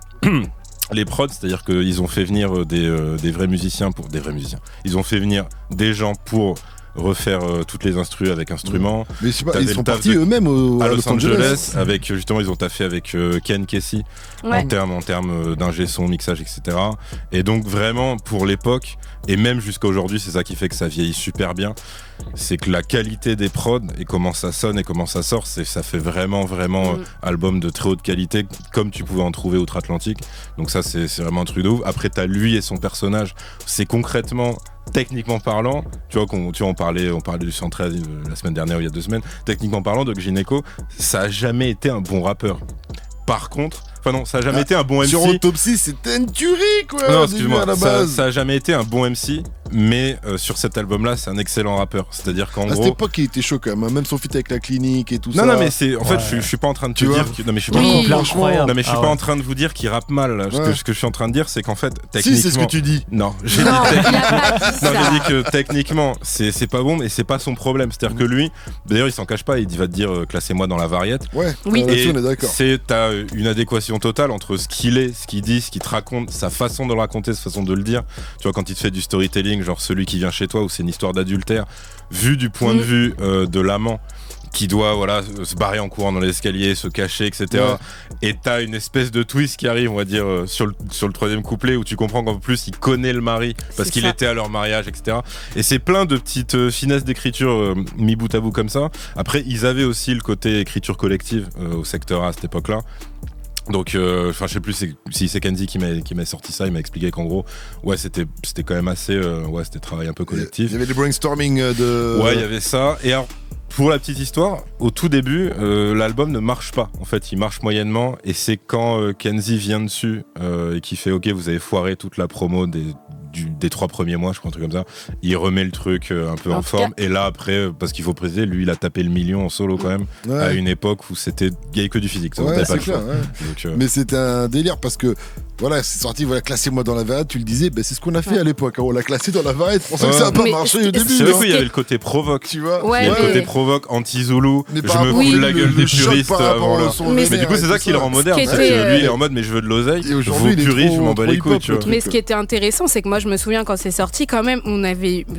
G: Les prods, c'est-à-dire qu'ils ont fait venir des vrais musiciens pour des vrais musiciens. Ils ont fait venir des gens pour refaire toutes les instrus avec instruments.
C: Mais ils sont partis eux-mêmes
G: à Los Angeles avec justement ils ont taffé avec Ken Kesey en termes d'ingé son, mixage, etc. Et donc vraiment pour l'époque et même jusqu'à aujourd'hui, c'est ça qui fait que ça vieillit super bien. C'est que la qualité des prods et comment ça sonne et comment ça sort, ça fait vraiment album de très haute qualité comme tu pouvais en trouver outre-Atlantique. Donc ça c'est vraiment un truc de ouf. Après t'as lui et son personnage, c'est concrètement techniquement parlant, tu vois, on parlait du 113 la semaine dernière ou il y a 2 semaines, techniquement parlant, Doc Gineco, ça a jamais été un bon rappeur. Par contre, ça a jamais été un bon MC.
C: Sur Autopsie, c'était une tuerie, quoi.
G: Non, excuse-moi, à la base. Ça a jamais été un bon MC, mais sur cet album-là, c'est un excellent rappeur. C'est-à-dire qu'en gros.
C: À cette époque, il était chaud quand même, hein. Même son feat avec La Clinique et tout ça.
G: Non, mais c'est. En fait, je suis pas en train de te dire. Non, mais je suis pas en train de vous dire qu'il rappe mal. Là. Ce que je suis en train de dire, c'est qu'en fait, techniquement.
C: Si, c'est ce que tu dis.
G: Non, j'ai dit que techniquement, c'est pas bon, mais c'est pas son problème. C'est-à-dire que lui, d'ailleurs, il s'en cache pas. Il va te dire, classez-moi dans la variette.
C: Ouais.
E: Oui.
C: Et on est d'accord.
G: T'as une adéquation totale entre ce qu'il est, ce qu'il dit, ce qu'il te raconte, sa façon de le raconter, sa façon de le dire. Tu vois, quand il te fait du storytelling, genre celui qui vient chez toi, où c'est une histoire d'adultère, vu du point de vue de l'amant, qui doit se barrer en courant dans l'escalier, se cacher, etc. Ouais. Et t'as une espèce de twist qui arrive, on va dire, sur le 3e couplet, où tu comprends qu'en plus il connaît le mari, parce qu'il était à leur mariage, etc. Et c'est plein de petites finesses d'écriture mis bout à bout comme ça. Après, ils avaient aussi le côté écriture collective au secteur A à cette époque-là. Donc, je sais plus si c'est Kenzie qui m'a sorti ça, il m'a expliqué qu'en gros, c'était quand même assez, c'était travail un peu collectif.
C: Il y avait des brainstorming de.
G: Ouais, il y avait ça. Et alors, pour la petite histoire, au tout début, l'album ne marche pas. En fait, il marche moyennement. Et c'est quand Kenzie vient dessus et qui fait OK, vous avez foiré toute la promo des 3 premiers mois, je crois, un truc comme ça. Il remet le truc un peu en forme. Et là, après, parce qu'il faut préciser, lui, il a tapé le million en solo quand même, à une époque où il n'y avait que du physique. Ça,
C: ouais, c'est
G: pas
C: clair. Donc, mais c'était un délire parce que voilà, c'est sorti, classez-moi dans la variette, tu le disais, c'est ce qu'on a fait à l'époque. Hein, on l'a classé dans la variette, c'est pour ça que ça n'a pas marché au début.
G: C'est vrai qu'il y avait le côté provoque, tu vois. Il y a le côté provoque, anti-Zoulou, je me fous de la gueule des puristes avant là. Mais du coup, c'est ça qui le rend moderne. Lui, il est en mode, mais je veux de l'oseille, vos puristes, je m'en bats les couilles.
E: Mais ce qui était intéressant, c'est que moi, je me souviens quand c'est sorti, quand même,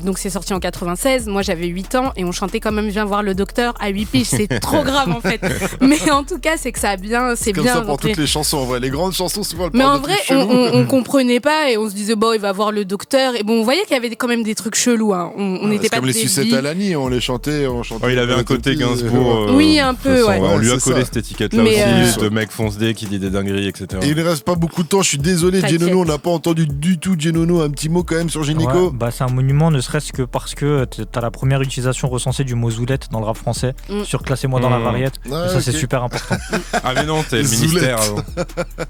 E: donc c'est sorti en 96, moi j'avais 8 ans et on chantait quand même Viens voir le docteur à 8 piges, c'est trop grave en fait. Mais en tout cas, c'est que ça a bien, c'est bien.
C: C'est comme ça pour toutes les chansons, en vrai, les grandes chansons souvent.
E: Mais en vrai, on comprenait pas et on se disait il va voir le docteur et on voyait qu'il y avait quand même des trucs chelous. Hein. On n'était pas
C: comme les sucettes à l'année, on les chantait,
G: il avait un côté Gainsbourg.
E: Oui, un peu.
G: On lui a collé cette étiquette-là aussi de mec fonce-dé qui dit des dingueries, etc.
C: Et il ne reste pas beaucoup de temps. Je suis désolé, Genono, on n'a pas entendu du tout Genono. Un petit mot quand même sur Gynéco.
D: C'est un monument, ne serait-ce que parce que t'as la première utilisation recensée du mot zoulette dans le rap français, sur Classez-moi dans la variette. Ça, c'est super important.
G: Ah, mais non, t'es le ministère.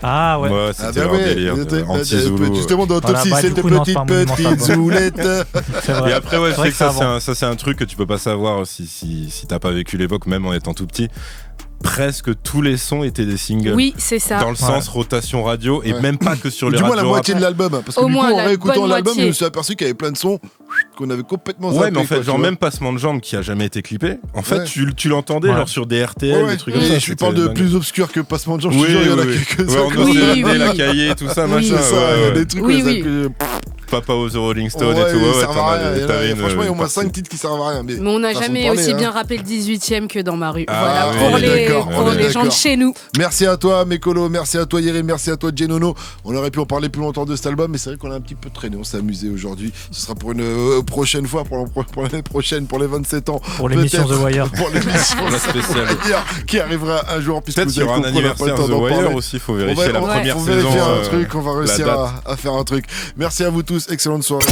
D: Ah ouais.
G: C'était délire anti-Zoulou.
C: Justement, dans Autopsie, cette petite zoulette.
G: Et après, ouais, je sais que ça, c'est un truc que tu peux pas savoir si t'as pas vécu l'époque, même en étant tout petit. Presque tous les sons étaient des singles.
E: Oui, c'est ça.
G: Dans le sens rotation radio et même pas que sur les radios.
C: Du moins la moitié de l'album. Parce que
E: au
C: du coup,
E: moins,
C: en réécoutant l'album,
E: moitié.
C: je me suis aperçu qu'il y avait plein de sons qu'on avait complètement zappé.
G: Ouais, mais en fait, genre même Passement de Jambes qui a jamais été clippé. En fait, tu l'entendais genre sur des RTL, des trucs comme ça.
C: Je parle de plus obscur que Passement de Jambes.
G: Oui,
C: il y en a quelques-uns.
G: On la cahier, tout ça, machin.
C: Des trucs comme ça.
G: Papa of the Rolling Stone et tout.
C: Franchement, il y a au moins 5 titres qui servent à rien.
E: Mais on n'a jamais aussi bien rappelé le 18ème que dans ma rue.
C: Voilà,
E: pour les gens de chez nous.
C: Merci à toi, Mekolo. Merci à toi, Yeri. Merci à toi, Genono. On aurait pu en parler plus longtemps de cet album, mais c'est vrai qu'on a un petit peu traîné. On s'est amusé aujourd'hui. Ce sera pour une prochaine fois, pour l'année prochaine, pour les 27 ans.
D: Pour l'émission The Wire.
C: Pour l'émission
G: spéciale
C: qui arrivera un jour.
G: Peut-être qu'il y aura un anniversaire The Wire aussi. Il faut vérifier la première saison.
C: On va réussir à faire un truc. Merci à vous tous. Excellente soirée.